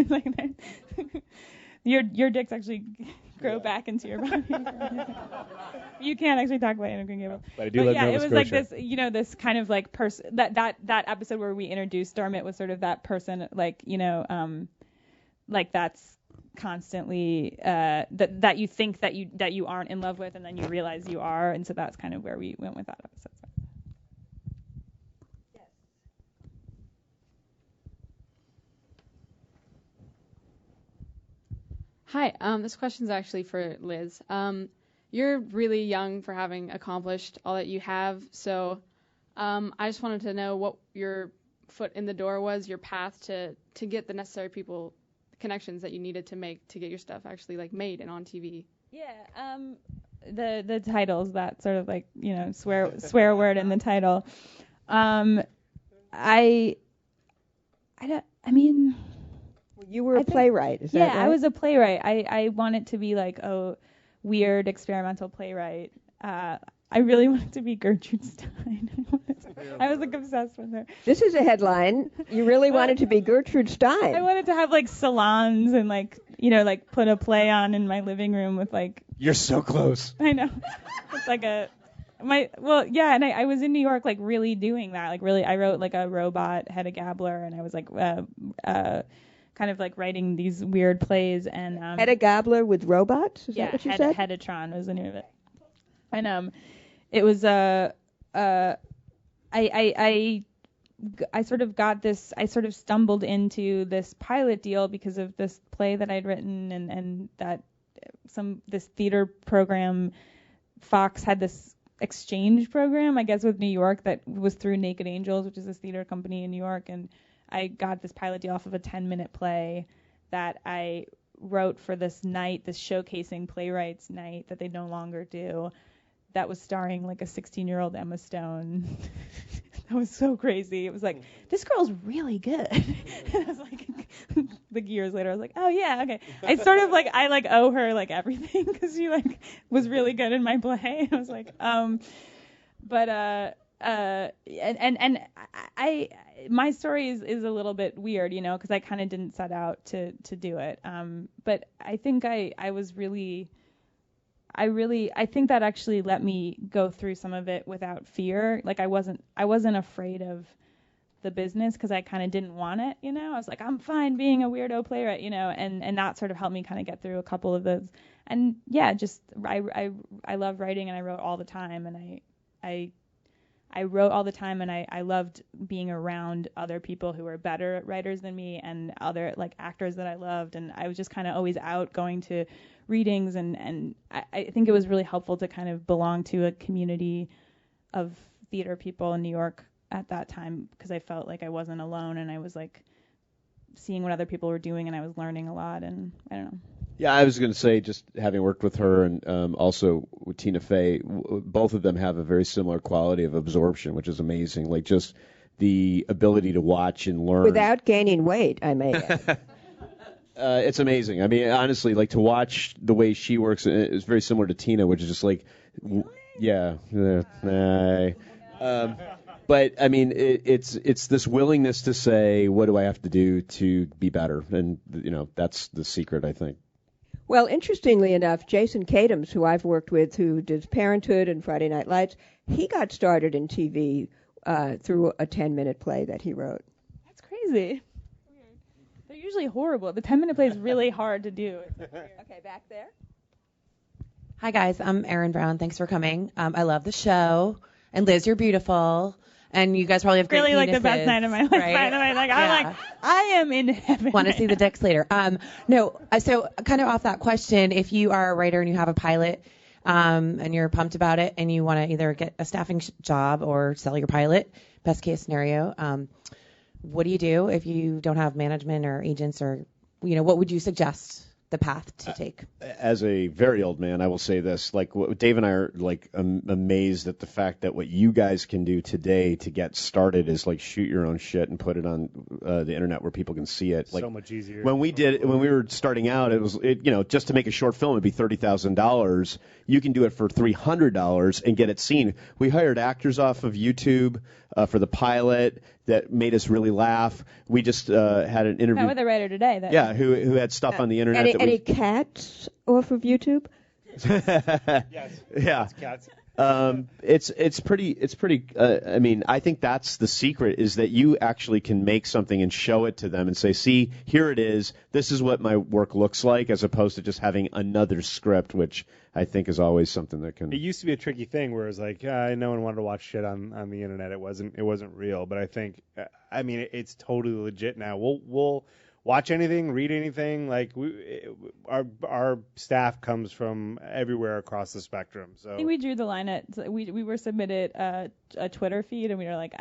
[SPEAKER 4] your dicks actually grow back into your body. You can't actually talk about Anne of Green Gables.
[SPEAKER 5] But I do love
[SPEAKER 4] yeah,
[SPEAKER 5] Nova
[SPEAKER 4] it was
[SPEAKER 5] Scotia.
[SPEAKER 4] like this, this kind of like person that episode where we introduced Dermot was sort of that person, like like that's constantly that you think that you aren't in love with, and then you realize you are, and so that's kind of where we went with that episode.
[SPEAKER 7] Hi, this question's actually for Liz. You're really young for having accomplished all that you have, so I just wanted to know what your foot in the door was, your path to get the necessary connections that you needed to get your stuff actually like made and on TV.
[SPEAKER 4] Yeah, the titles, that sort of like swear word in the title.
[SPEAKER 3] You were a playwright, is that right?
[SPEAKER 4] Yeah, I was a playwright. I want it to be like a weird experimental playwright. I really wanted to be Gertrude Stein. I was like obsessed with her.
[SPEAKER 3] This is a headline. You really wanted to be Gertrude Stein.
[SPEAKER 4] I wanted to have like salons and like put a play on in my living room with like.
[SPEAKER 2] You're so close.
[SPEAKER 4] I know. It's like and I was in New York like really doing that. Like really, I wrote like a robot Hedda Gabler, and I was like kind of like writing these weird plays. And
[SPEAKER 3] Hedda Gabler with robots? Is
[SPEAKER 4] yeah,
[SPEAKER 3] that what you said?
[SPEAKER 4] Heddatron was the name of it. And it was I sort of stumbled into this pilot deal because of this play that I'd written, and that this theater program, Fox had this exchange program, I guess, with New York that was through Naked Angels, which is this theater company in New York, and I got this pilot deal off of a 10-minute play that I wrote for this night, this showcasing playwrights night that they no longer do, that was starring like a 16-year-old Emma Stone. That was so crazy. It was like, this girl's really good. And I was like, like years later, I was like, oh yeah, okay. I sort of like, I like owe her like everything because she like was really good in my play. I was like, I my story is a little bit weird, because I kind of didn't set out to do it. But I think I think that actually let me go through some of it without fear. Like I wasn't afraid of the business because I kind of didn't want it, I was like, I'm fine being a weirdo playwright, and that sort of helped me kind of get through a couple of those. And yeah, just I love writing, and I wrote all the time, and I wrote all the time, and I loved being around other people who were better at writers than me, and other like actors that I loved, and I was just kind of always out going to readings, and I think it was really helpful to kind of belong to a community of theater people in New York at that time, because I felt like I wasn't alone, and I was like seeing what other people were doing, and I was learning a lot, and I don't know.
[SPEAKER 2] Yeah, I was going to say, just having worked with her and also with Tina Fey, both of them have a very similar quality of absorption, which is amazing. Like just the ability to watch and learn.
[SPEAKER 3] Without gaining weight, I may add.
[SPEAKER 2] It's amazing. I mean, honestly, like to watch the way she works is very similar to Tina, which is just like, yeah. But I mean, it's this willingness to say, what do I have to do to be better? And that's the secret, I think.
[SPEAKER 3] Well, interestingly enough, Jason Katims, who I've worked with, who does Parenthood and Friday Night Lights, he got started in TV through a 10-minute play that he wrote.
[SPEAKER 4] That's crazy. They're usually horrible. The 10-minute play is really hard to do.
[SPEAKER 3] Okay, back there.
[SPEAKER 8] Hi, guys. I'm Erin Brown. Thanks for coming. I love the show. And Liz, you're beautiful. And you guys probably have great
[SPEAKER 4] really
[SPEAKER 8] penises,
[SPEAKER 4] like the best night of my life.
[SPEAKER 8] right?
[SPEAKER 4] By the way, like I'm like, I am in heaven.
[SPEAKER 8] Want to see the dicks later? No. So kind of off that question, if you are a writer and you have a pilot, and you're pumped about it, and you want to either get a staffing job or sell your pilot, best case scenario, what do you do if you don't have management or agents, or what would you suggest the path to take.
[SPEAKER 2] As a very old man, I will say this: like, Dave and I are like amazed at the fact that what you guys can do today to get started is like shoot your own shit and put it on the internet where people can see it. Like,
[SPEAKER 5] so much easier.
[SPEAKER 2] When we were starting out, it was just to make a short film it'd be $30,000. You can do it for $300 and get it seen. We hired actors off of YouTube for the pilot that made us really laugh. We just had an interview
[SPEAKER 4] with a writer today.
[SPEAKER 2] Who had stuff on the internet.
[SPEAKER 3] Any cats off of YouTube?
[SPEAKER 5] Yes.
[SPEAKER 2] Yeah.
[SPEAKER 5] It's cats.
[SPEAKER 2] It's pretty. I mean, I think that's the secret, is that you actually can make something and show it to them and say, see, here it is. This is what my work looks like, as opposed to just having another script, which I think is always something that can.
[SPEAKER 5] It used to be a tricky thing where it was like, no one wanted to watch shit on the internet. It wasn't real. But I think, it's totally legit now. We'll watch anything, read anything. Like our staff comes from everywhere across the spectrum. So
[SPEAKER 4] I think we drew the line at we were submitted a Twitter feed, and we were like,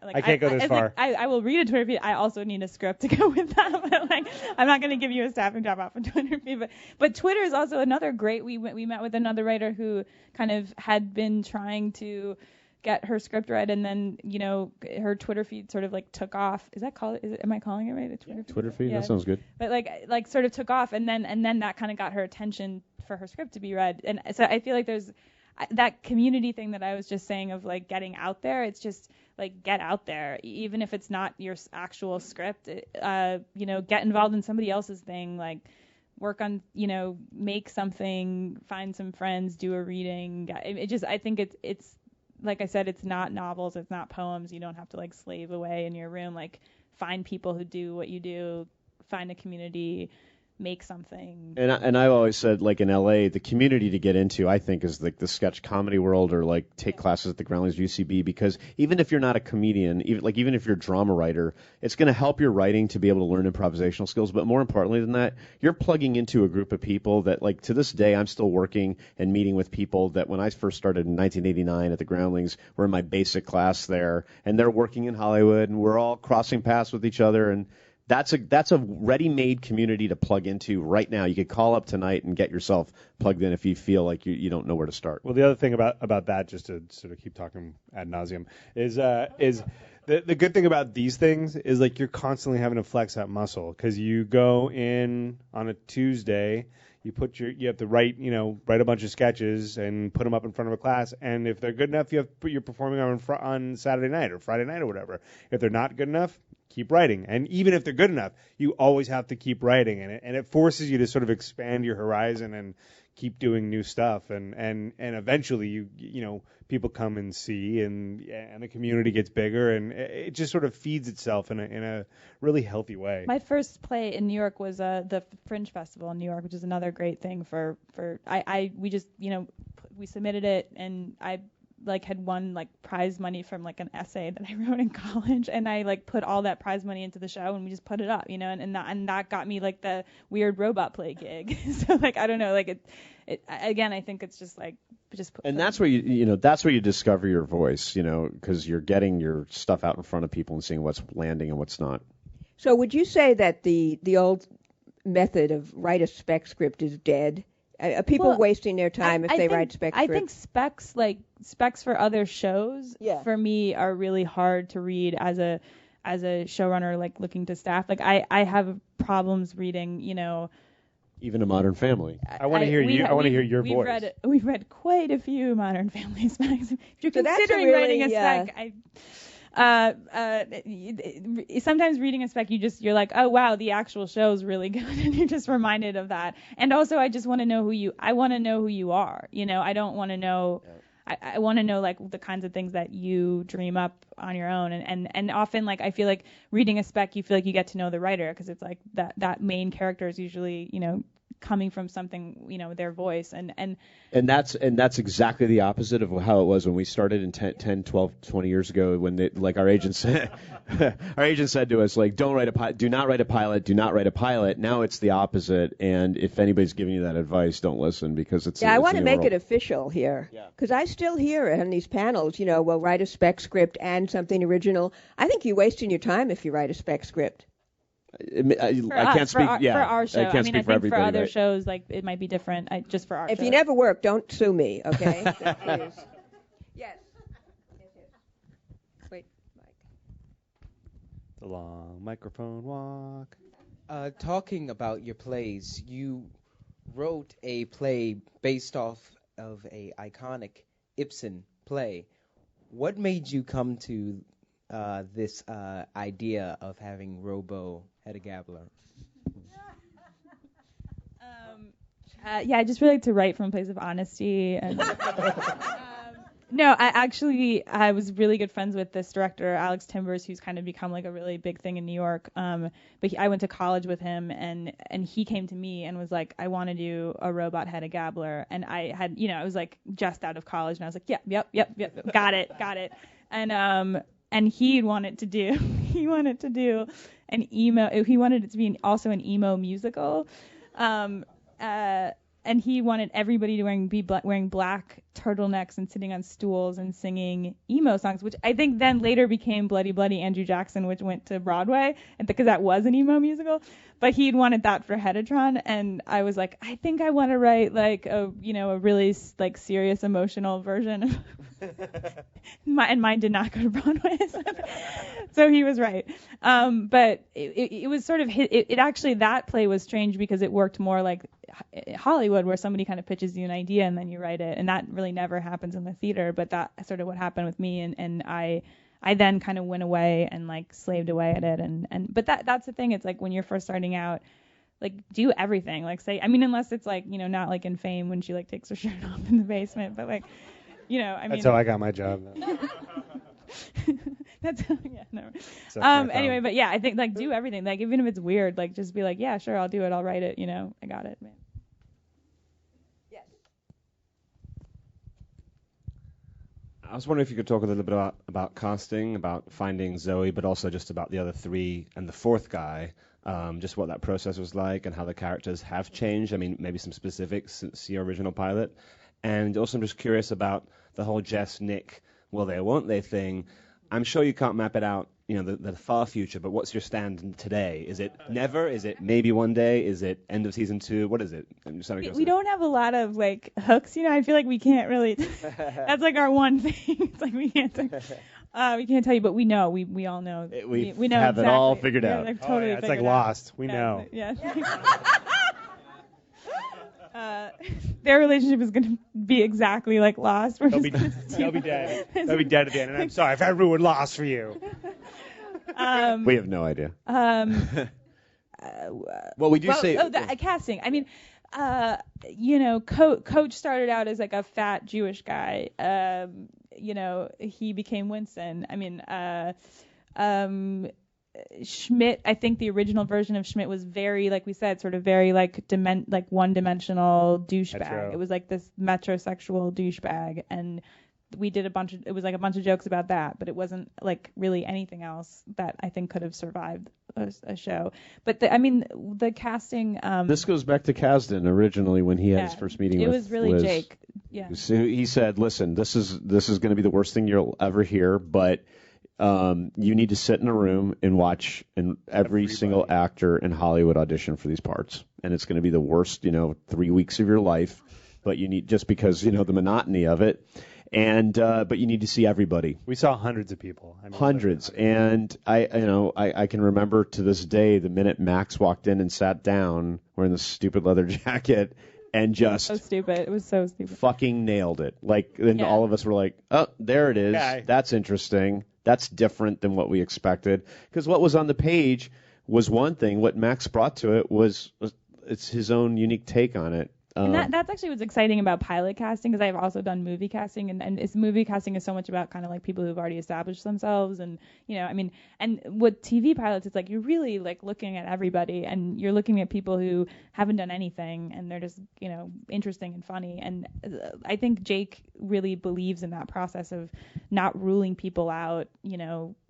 [SPEAKER 5] I can't go this far.
[SPEAKER 4] Like, I will read a Twitter feed. I also need a script to go with that. But like, I'm not going to give you a staffing job off a Twitter feed. But Twitter is also another great. We met with another writer who kind of had been trying to get her script read, and then her Twitter feed sort of like took off. Is that called? Am I calling it right? A Twitter feed?
[SPEAKER 2] Yeah. That sounds good.
[SPEAKER 4] But like sort of took off, and then that kind of got her attention for her script to be read. And so I feel like there's that community thing that I was just saying of like getting out there. It's just like get out there, even if it's not your actual script. Get involved in somebody else's thing. Like work on, make something, find some friends, do a reading. I think it's. Like I said, it's not novels, it's not poems. You don't have to like slave away in your room. Like find people who do what you do, find a community, make something.
[SPEAKER 2] And I've always said, like in LA, the community to get into, I think, is like the sketch comedy world, or like take classes at the Groundlings UCB, because even if you're not a comedian, even if you're a drama writer, it's going to help your writing to be able to learn improvisational skills. But more importantly than that, you're plugging into a group of people that, like, to this day, I'm still working and meeting with people that when I first started in 1989 at the Groundlings were in my basic class there, and they're working in Hollywood, and we're all crossing paths with each other. And that's a ready-made community to plug into right now. You could call up tonight and get yourself plugged in if you feel like you don't know where to start.
[SPEAKER 5] Well, the other thing about that, just to sort of keep talking ad nauseum, is the good thing about these things is like you're constantly having to flex that muscle, because you go in on a Tuesday, you have to write a bunch of sketches and put them up in front of a class, and if they're good enough, you're performing on Saturday night or Friday night or whatever. If they're not good enough, keep writing. And even if they're good enough, you always have to keep writing, and it forces you to sort of expand your horizon and keep doing new stuff, and eventually you people come and see, and the community gets bigger, and it just sort of feeds itself in a really healthy way.
[SPEAKER 4] My first play in New York was the Fringe Festival in New York, which is another great thing we submitted it, and I like had won like prize money from like an essay that I wrote in college, and I like put all that prize money into the show, and we just put it up, and that got me like the weird robot play gig. So like I don't know, like it again, I think it's just like
[SPEAKER 2] and that's where you discover your voice, because you're getting your stuff out in front of people and seeing what's landing and what's not.
[SPEAKER 3] So would you say that the old method of write a spec script is dead? Are people wasting their time if they write spec scripts?
[SPEAKER 4] I think specs for other shows for me are really hard to read as a showrunner, like looking to staff. Like I have problems reading,
[SPEAKER 2] even a Modern Family.
[SPEAKER 5] I want to hear you. I want to hear your voice.
[SPEAKER 4] We've read quite a few Modern Family specs. If you're
[SPEAKER 3] so
[SPEAKER 4] considering writing a spec, sometimes reading a spec, you're like, oh wow, the actual show's really good, and you're just reminded of that. And also, I just want to know who you are. I don't want to know. I want to know like the kinds of things that you dream up on your own, and often like I feel like reading a spec, you feel like you get to know the writer, because it's like that main character is usually coming from something, their voice, and
[SPEAKER 2] that's exactly the opposite of how it was when we started in 10, 12, 20 years ago, when our agent said to us, like, do not write a pilot, do not write a pilot. Now it's the opposite, and if anybody's giving you that advice, don't listen, because it's
[SPEAKER 3] I want to make it official here, because I still hear on these panels, we'll write a spec script and something original. I think you're wasting your time if you write a spec script.
[SPEAKER 2] I can't speak.
[SPEAKER 4] For our show.
[SPEAKER 2] I can't speak
[SPEAKER 4] I
[SPEAKER 2] for
[SPEAKER 4] think
[SPEAKER 2] everybody.
[SPEAKER 4] for other
[SPEAKER 2] right?
[SPEAKER 4] shows, like it might be different. Just for our
[SPEAKER 3] If
[SPEAKER 4] show.
[SPEAKER 3] you never work, don't sue me, okay? Please. Yes. Wait, Mike.
[SPEAKER 5] The long microphone walk.
[SPEAKER 9] Talking about your plays, you wrote a play based off of a iconic Ibsen play. What made you come to this idea of having Robo Hedda Gabler?
[SPEAKER 4] I just really like to write from a place of honesty. And no, I was really good friends with this director, Alex Timbers, who's kind of become like a really big thing in New York. But I went to college with him, and he came to me and was like, I want to do a robot Hedda Gabler. And I had, I was like just out of college, and I was like, yep, got it. And he wanted to do an emo. He wanted it to be also an emo musical. And he wanted everybody to be wearing black turtlenecks and sitting on stools and singing emo songs, which I think then later became Bloody Bloody Andrew Jackson, which went to Broadway, and because that was an emo musical. But he'd wanted that for Heddatron, and I was like, I think I want to write like a really like serious emotional version of and mine did not go to Broadway. So he was right. But it was sort of it actually, that play was strange because it worked more like Hollywood, where somebody kind of pitches you an idea and then you write it, and that really never happens in the theater. But that's sort of what happened with me, and I then kind of went away and like slaved away at it, but that's the thing. It's like when you're first starting out, like do everything. Like unless it's like not like in Fame when she like takes her shirt off in the basement, but like
[SPEAKER 5] That's how I got my job.
[SPEAKER 4] That's anyway, but yeah, I think like do everything. Like even if it's weird, like just be like, yeah, sure, I'll do it, I'll write it. I got it, man.
[SPEAKER 3] Yes.
[SPEAKER 2] I was wondering if you could talk a little bit about casting, about finding Zoe, but also just about the other three and the fourth guy, just what that process was like and how the characters have changed. I mean, maybe some specifics since your original pilot. And also I'm just curious about the whole Jess, Nick, will they or won't they thing. I'm sure you can't map it out, the far future, but what's your stand today? Is it never? Is it maybe one day? Is it end of season 2? What is it? I'm just
[SPEAKER 4] we don't have a lot of like hooks, I feel like we can't really. That's like our one thing. It's like we can't tell you, but we know. We all know.
[SPEAKER 2] We
[SPEAKER 4] know
[SPEAKER 2] have
[SPEAKER 4] exactly.
[SPEAKER 2] it all figured out.
[SPEAKER 4] Like, totally
[SPEAKER 5] it's like
[SPEAKER 4] figured
[SPEAKER 5] Lost.
[SPEAKER 4] Out.
[SPEAKER 5] We know.
[SPEAKER 4] Yeah. Their relationship is going to be exactly like Lost.
[SPEAKER 5] They'll be dead. They'll be dead at the end. And I'm sorry if I ruined Lost for you.
[SPEAKER 2] We have no idea. Well, we do say.
[SPEAKER 4] The casting. I mean, Coach started out as like a fat Jewish guy. He became Winston. I mean, Schmidt, I think the original version of Schmidt was very, like we said, sort of very like one-dimensional douchebag.
[SPEAKER 5] Metro.
[SPEAKER 4] It was like this metrosexual douchebag, and we did it was like a bunch of jokes about that, but it wasn't like really anything else that I think could have survived a show. But the casting.
[SPEAKER 2] This goes back to Kasdan originally when he had his first meeting with Liz.
[SPEAKER 4] It was really Jake. Yeah.
[SPEAKER 2] So he said, "Listen, this is going to be the worst thing you'll ever hear, but." You need to sit in a room and watch every single actor in Hollywood audition for these parts, and it's going to be the worst, 3 weeks of your life. But you need, just because the monotony of it, and but you need to see everybody.
[SPEAKER 5] We saw hundreds of people.
[SPEAKER 2] Hundreds, and I can remember to this day the minute Max walked in and sat down wearing the stupid leather jacket. And just
[SPEAKER 4] so stupid. It was so stupid.
[SPEAKER 2] Fucking nailed it. All of us were like, "Oh, there it is.
[SPEAKER 5] Okay.
[SPEAKER 2] That's interesting. That's different than what we expected." Because what was on the page was one thing. What Max brought to it was it's his own unique take on it.
[SPEAKER 4] And that's actually what's exciting about pilot casting, because I've also done movie casting, and movie casting is so much about kind of like people who've already established themselves, and and with TV pilots, it's like you're really like looking at everybody, and you're looking at people who haven't done anything, and they're just interesting and funny, and I think Jake really believes in that process of not ruling people out,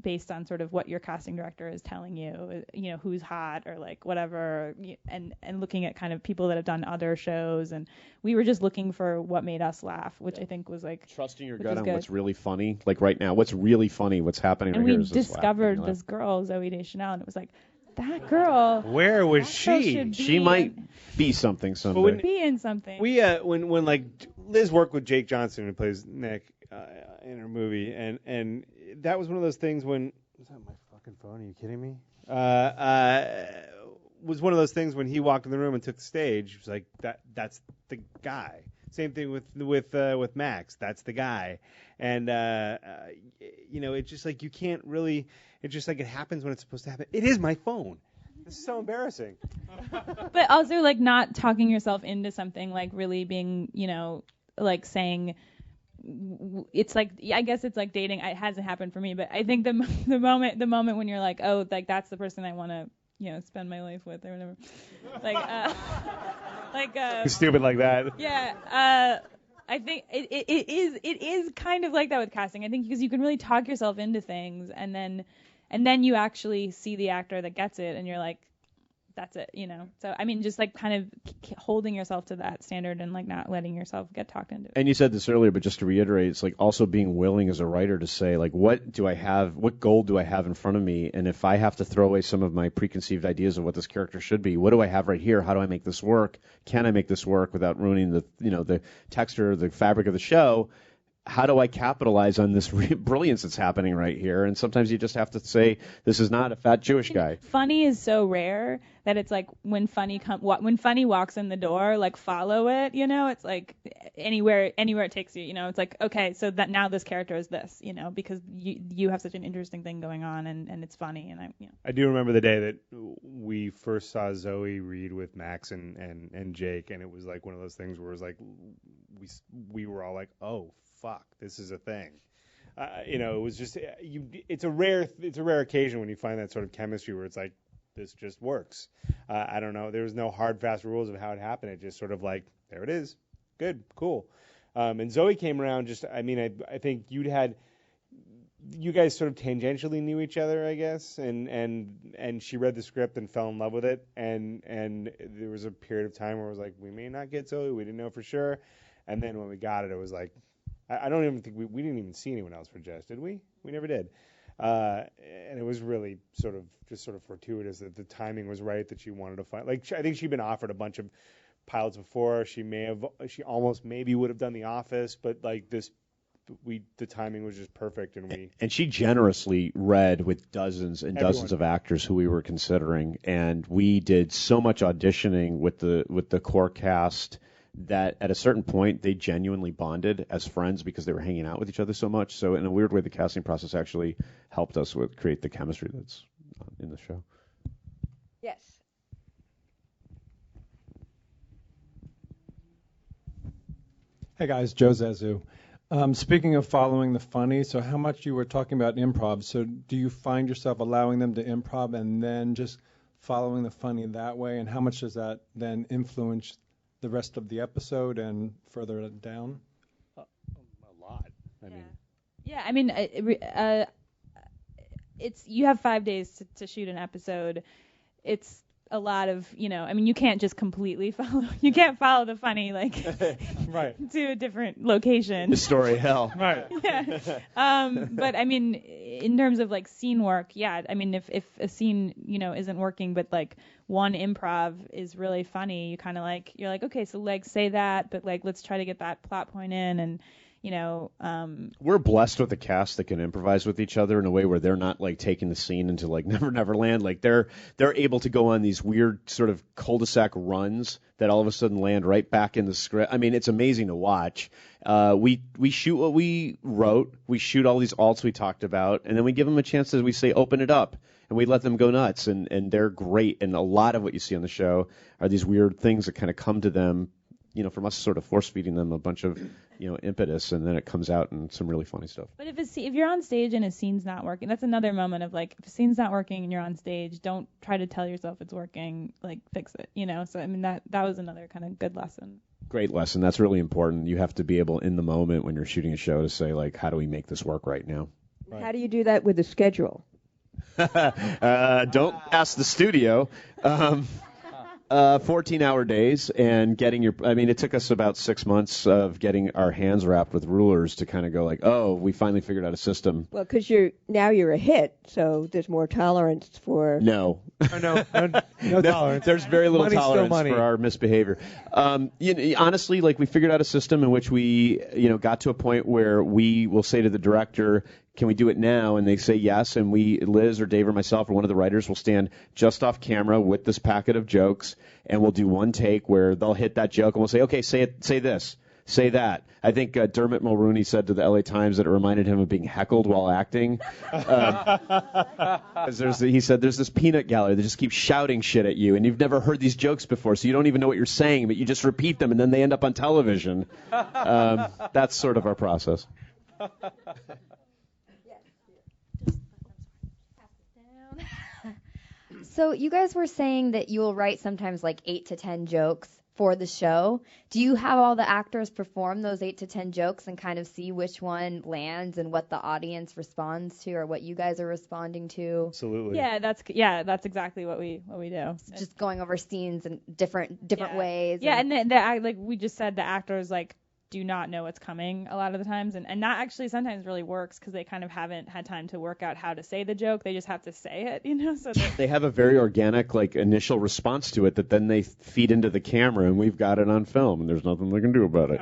[SPEAKER 4] based on sort of what your casting director is telling you, who's hot or like whatever, and looking at kind of people that have done other shows. And we were just looking for what made us laugh, which I think was like
[SPEAKER 2] trusting your gut on what's really funny. Like right now, what's really funny, what's happening
[SPEAKER 4] and
[SPEAKER 2] right here
[SPEAKER 4] we
[SPEAKER 2] is this
[SPEAKER 4] discovered
[SPEAKER 2] laugh.
[SPEAKER 4] this girl, Zoe Deschanel, and it was like, that girl.
[SPEAKER 5] Where was
[SPEAKER 4] that girl
[SPEAKER 5] she?
[SPEAKER 4] should
[SPEAKER 2] She
[SPEAKER 4] be
[SPEAKER 2] might
[SPEAKER 4] in-
[SPEAKER 2] be something someday.
[SPEAKER 4] be in something.
[SPEAKER 5] We when like Liz worked with Jake Johnson, who plays Nick in her movie, and that was one of those things when was that my fucking phone? Are you kidding me? Was one of those things when he walked in the room and took the stage. It was like that's the guy. Same thing with Max. That's the guy, and it's just like you can't really. It's just like it happens when it's supposed to happen. It is my phone. This is so embarrassing.
[SPEAKER 4] But also, like, not talking yourself into something, like, really being, like, saying, it's like, I guess it's like dating. It hasn't happened for me, but I think the moment when you're like, oh, like, that's the person I want to, spend my life with or whatever. Like,
[SPEAKER 5] Stupid like that.
[SPEAKER 4] yeah. I think it is kind of like that with casting. I think because you can really talk yourself into things, and then you actually see the actor that gets it, and you're like, that's it, So I mean, just like kind of holding yourself to that standard and like not letting yourself get talked into it.
[SPEAKER 2] And you said this earlier, but just to reiterate, it's like also being willing as a writer to say, like, what goal do I have in front of me? And if I have to throw away some of my preconceived ideas of what this character should be, what do I have right here? How do I make this work? Can I make this work without ruining the texture, the fabric of the show? How do I capitalize on this brilliance that's happening right here? And sometimes you just have to say, this is not a fat Jewish guy.
[SPEAKER 4] Funny is so rare that it's like when funny walks in the door, like follow it, It's like anywhere it takes you, It's like, okay, so that now this character is this, because you have such an interesting thing going on and it's funny and
[SPEAKER 5] I do remember the day that we first saw Zoe read with Max and Jake, and it was like one of those things where it was like we were all like, oh fuck, this is a thing. It was just it's a rare occasion when you find that sort of chemistry where it's like this just works. I don't know. There was no hard fast rules of how it happened. It just sort of like there it is, good, cool. And Zoe came around. I think you guys sort of tangentially knew each other, I guess, and she read the script and fell in love with it. And there was a period of time where it was like we may not get Zoe. We didn't know for sure. And then when we got it, it was like. I don't even think we didn't even see anyone else for Jess, did we? We never did. And it was really sort of fortuitous that the timing was right, that she wanted to find. Like, I think she'd been offered a bunch of pilots before. She almost maybe would have done The Office, but like the timing was just perfect,
[SPEAKER 2] and she generously read with dozens and dozens of actors who we were considering, and we did so much auditioning with the core cast. That at a certain point they genuinely bonded as friends because they were hanging out with each other so much. So in a weird way, the casting process actually helped us create the chemistry that's in the show.
[SPEAKER 3] Yes.
[SPEAKER 6] Hey guys, Joe Zazu. Speaking of following the funny, so how much you were talking about improv, so do you find yourself allowing them to improv and then just following the funny that way, and how much does that then influence the rest of the episode and further down?
[SPEAKER 5] A lot.
[SPEAKER 4] I mean, it's you have 5 days to shoot an episode. It's a lot of, you can't just completely follow. You can't follow the funny
[SPEAKER 6] right
[SPEAKER 4] to a different location.
[SPEAKER 2] The story hell.
[SPEAKER 6] Right.
[SPEAKER 4] Yeah. But I mean, in terms of like scene work, yeah. I mean, if a scene isn't working, but like one improv is really funny, you're like, okay, so like say that, but like let's try to get that plot point in and.
[SPEAKER 2] We're blessed with a cast that can improvise with each other in a way where they're not like taking the scene into like Never Land. Like they're able to go on these weird sort of cul-de-sac runs that all of a sudden land right back in the script. I mean, it's amazing to watch. We shoot what we wrote. We shoot all these alts we talked about, and then we give them a chance to, we say, open it up. And we let them go nuts, and they're great. And a lot of what you see on the show are these weird things that kind of come to them, from us sort of force-feeding them a bunch of impetus, and then it comes out in some really funny stuff.
[SPEAKER 4] But if you're on stage and a scene's not working, that's another moment of like, if a scene's not working and you're on stage, don't try to tell yourself it's working, like fix it, So I mean that was another kind of good lesson.
[SPEAKER 2] Great lesson. That's really important. You have to be able in the moment when you're shooting a show to say like, how do we make this work right now?
[SPEAKER 3] Right. How do you do that with a schedule?
[SPEAKER 2] Don't ask the studio. 14-hour days and getting it took us about 6 months of getting our hands wrapped with rulers to kind of go like, oh, we finally figured out a system.
[SPEAKER 3] Well, because you're a hit, so there's more tolerance for.
[SPEAKER 2] No.
[SPEAKER 5] No tolerance.
[SPEAKER 2] There's very little
[SPEAKER 5] Money's still
[SPEAKER 2] tolerance
[SPEAKER 5] money.
[SPEAKER 2] for our misbehavior. Honestly, like we figured out a system in which we, got to a point where we will say to the director, can we do it now? And they say yes, and Liz or Dave or myself or one of the writers will stand just off camera with this packet of jokes, and we'll do one take where they'll hit that joke, and we'll say, okay, say this, say that. I think Dermot Mulrooney said to the LA Times that it reminded him of being heckled while acting. He said there's this peanut gallery that just keeps shouting shit at you, and you've never heard these jokes before, so you don't even know what you're saying, but you just repeat them, and then they end up on television. That's sort of our process.
[SPEAKER 10] So you guys were saying that you will write sometimes like 8 to 10 jokes for the show. Do you have all the actors perform those 8 to 10 jokes and kind of see which one lands and what the audience responds to or what you guys are responding to?
[SPEAKER 5] Absolutely.
[SPEAKER 4] Yeah, that's exactly what we do.
[SPEAKER 10] Just going over scenes in different ways.
[SPEAKER 4] Yeah, and like we just said, the actors like do not know what's coming a lot of the times, and that actually sometimes really works because they kind of haven't had time to work out how to say the joke. They just have to say it, so
[SPEAKER 2] they have a very organic like initial response to it that then they feed into the camera, and we've got it on film, and there's nothing they can do about it.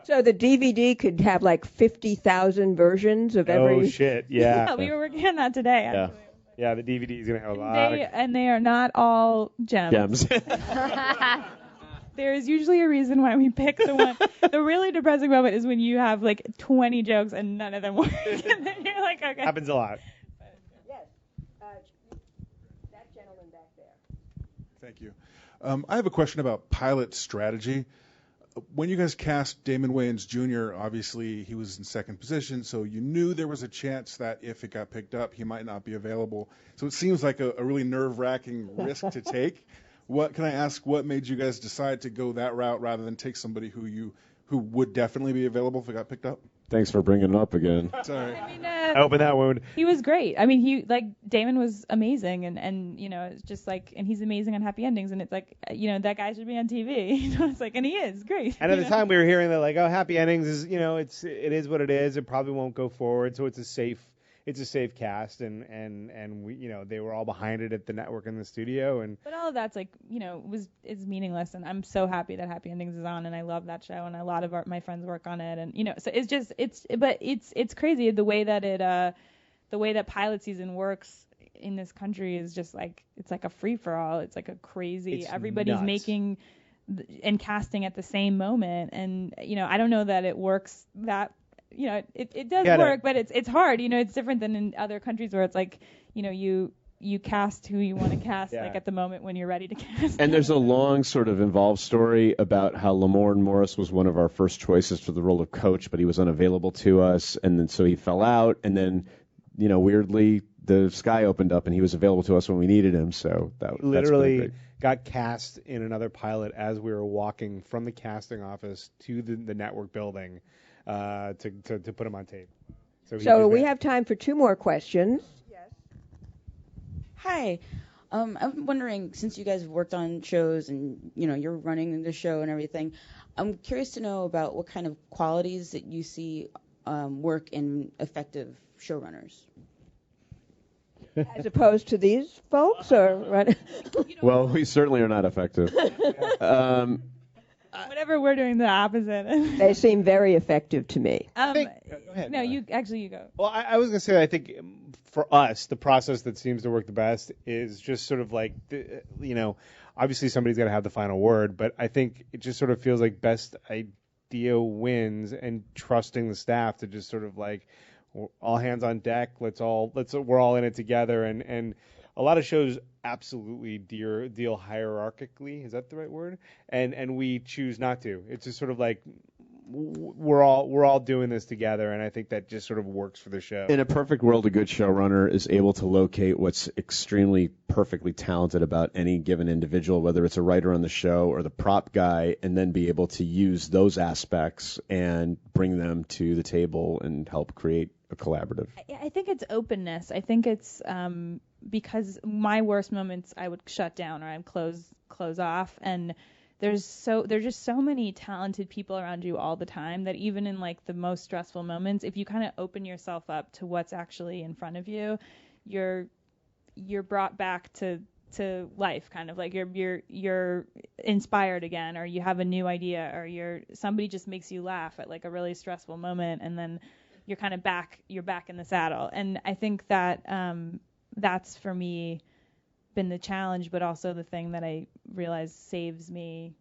[SPEAKER 3] So the DVD could have like 50,000 versions of every.
[SPEAKER 5] Oh shit! Yeah.
[SPEAKER 4] We were working on that today. Actually.
[SPEAKER 5] Yeah, the DVD is gonna have a lot.
[SPEAKER 4] And they are not all gems. There is usually a reason why we pick the one. The really depressing moment is when you have like 20 jokes and none of them work, and then you're like, okay.
[SPEAKER 5] Happens a lot.
[SPEAKER 3] Yes, that gentleman back there.
[SPEAKER 11] Thank you. I have a question about pilot strategy. When you guys cast Damon Wayans Jr., obviously he was in second position, so you knew there was a chance that if it got picked up, he might not be available. So it seems like a really nerve-wracking risk to take. What can I ask? What made you guys decide to go that route rather than take somebody who would definitely be available if it got picked up?
[SPEAKER 2] Thanks for bringing it up again.
[SPEAKER 11] Sorry.
[SPEAKER 5] I opened that wound.
[SPEAKER 4] He was great. I mean, Damon was amazing, and it's just like, and he's amazing on Happy Endings, and it's like, that guy should be on TV. It's like, and he is great.
[SPEAKER 5] And at the time we were hearing that like, oh, Happy Endings is, it is what it is. It probably won't go forward, so it's a safe cast, and we, they were all behind it at the network and the studio, and.
[SPEAKER 4] But all of that's like, is meaningless, and I'm so happy that Happy Endings is on, and I love that show, and a lot of my friends work on it, and so it's crazy the way that pilot season works in this country is just like, it's like a free for all. It's like a crazy. Everybody's
[SPEAKER 5] nuts.
[SPEAKER 4] making and casting at the same moment, and I don't know that it works that. It does work, but it's hard. It's different than in other countries where it's like, you cast who you want to cast like at the moment when you're ready to cast.
[SPEAKER 2] And there's a long sort of involved story about how Lamorne Morris was one of our first choices for the role of Coach, but he was unavailable to us, and then so he fell out, and then weirdly the sky opened up and he was available to us when we needed him. So that
[SPEAKER 5] literally got cast in another pilot as we were walking from the casting office to the network building. To put him on tape.
[SPEAKER 3] So we have time for 2 more questions. Yes.
[SPEAKER 12] Hi. I'm wondering, since you guys have worked on shows and, you're running the show and everything, I'm curious to know about what kind of qualities that you see work in effective showrunners.
[SPEAKER 3] As opposed to these folks? Or
[SPEAKER 2] Well, we certainly are not effective.
[SPEAKER 4] Whatever we're doing, the opposite.
[SPEAKER 3] They seem very effective to me.
[SPEAKER 5] Go ahead.
[SPEAKER 4] No, you go.
[SPEAKER 5] Well, I was going to say, I think for us, the process that seems to work the best is just sort of like, obviously somebody's got to have the final word, but I think it just sort of feels like best idea wins, and trusting the staff to just sort of like, all hands on deck. We're all in it together, and a lot of shows absolutely deal hierarchically. Is that the right word? And we choose not to. It's just sort of like we're all doing this together, and I think that just sort of works for the show.
[SPEAKER 2] In a perfect world, a good showrunner is able to locate what's extremely perfectly talented about any given individual, whether it's a writer on the show or the prop guy, and then be able to use those aspects and bring them to the table and help create a collaborative.
[SPEAKER 4] I think it's openness. I think it's because my worst moments I would shut down or I'd close close off. And there's just so many talented people around you all the time that even in like the most stressful moments, if you kind of open yourself up to what's actually in front of you, you're brought back to life, kind of like you're inspired again, or you have a new idea, or somebody just makes you laugh at like a really stressful moment, and then you're kind of back in the saddle. And I think that that's for me been the challenge, but also the thing that I realize saves me.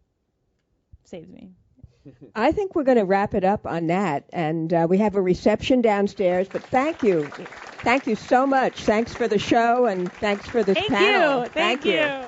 [SPEAKER 3] I think we're going to wrap it up on that, and we have a reception downstairs. But thank you so much. Thanks for the show, and thanks for this panel.
[SPEAKER 4] Thank you.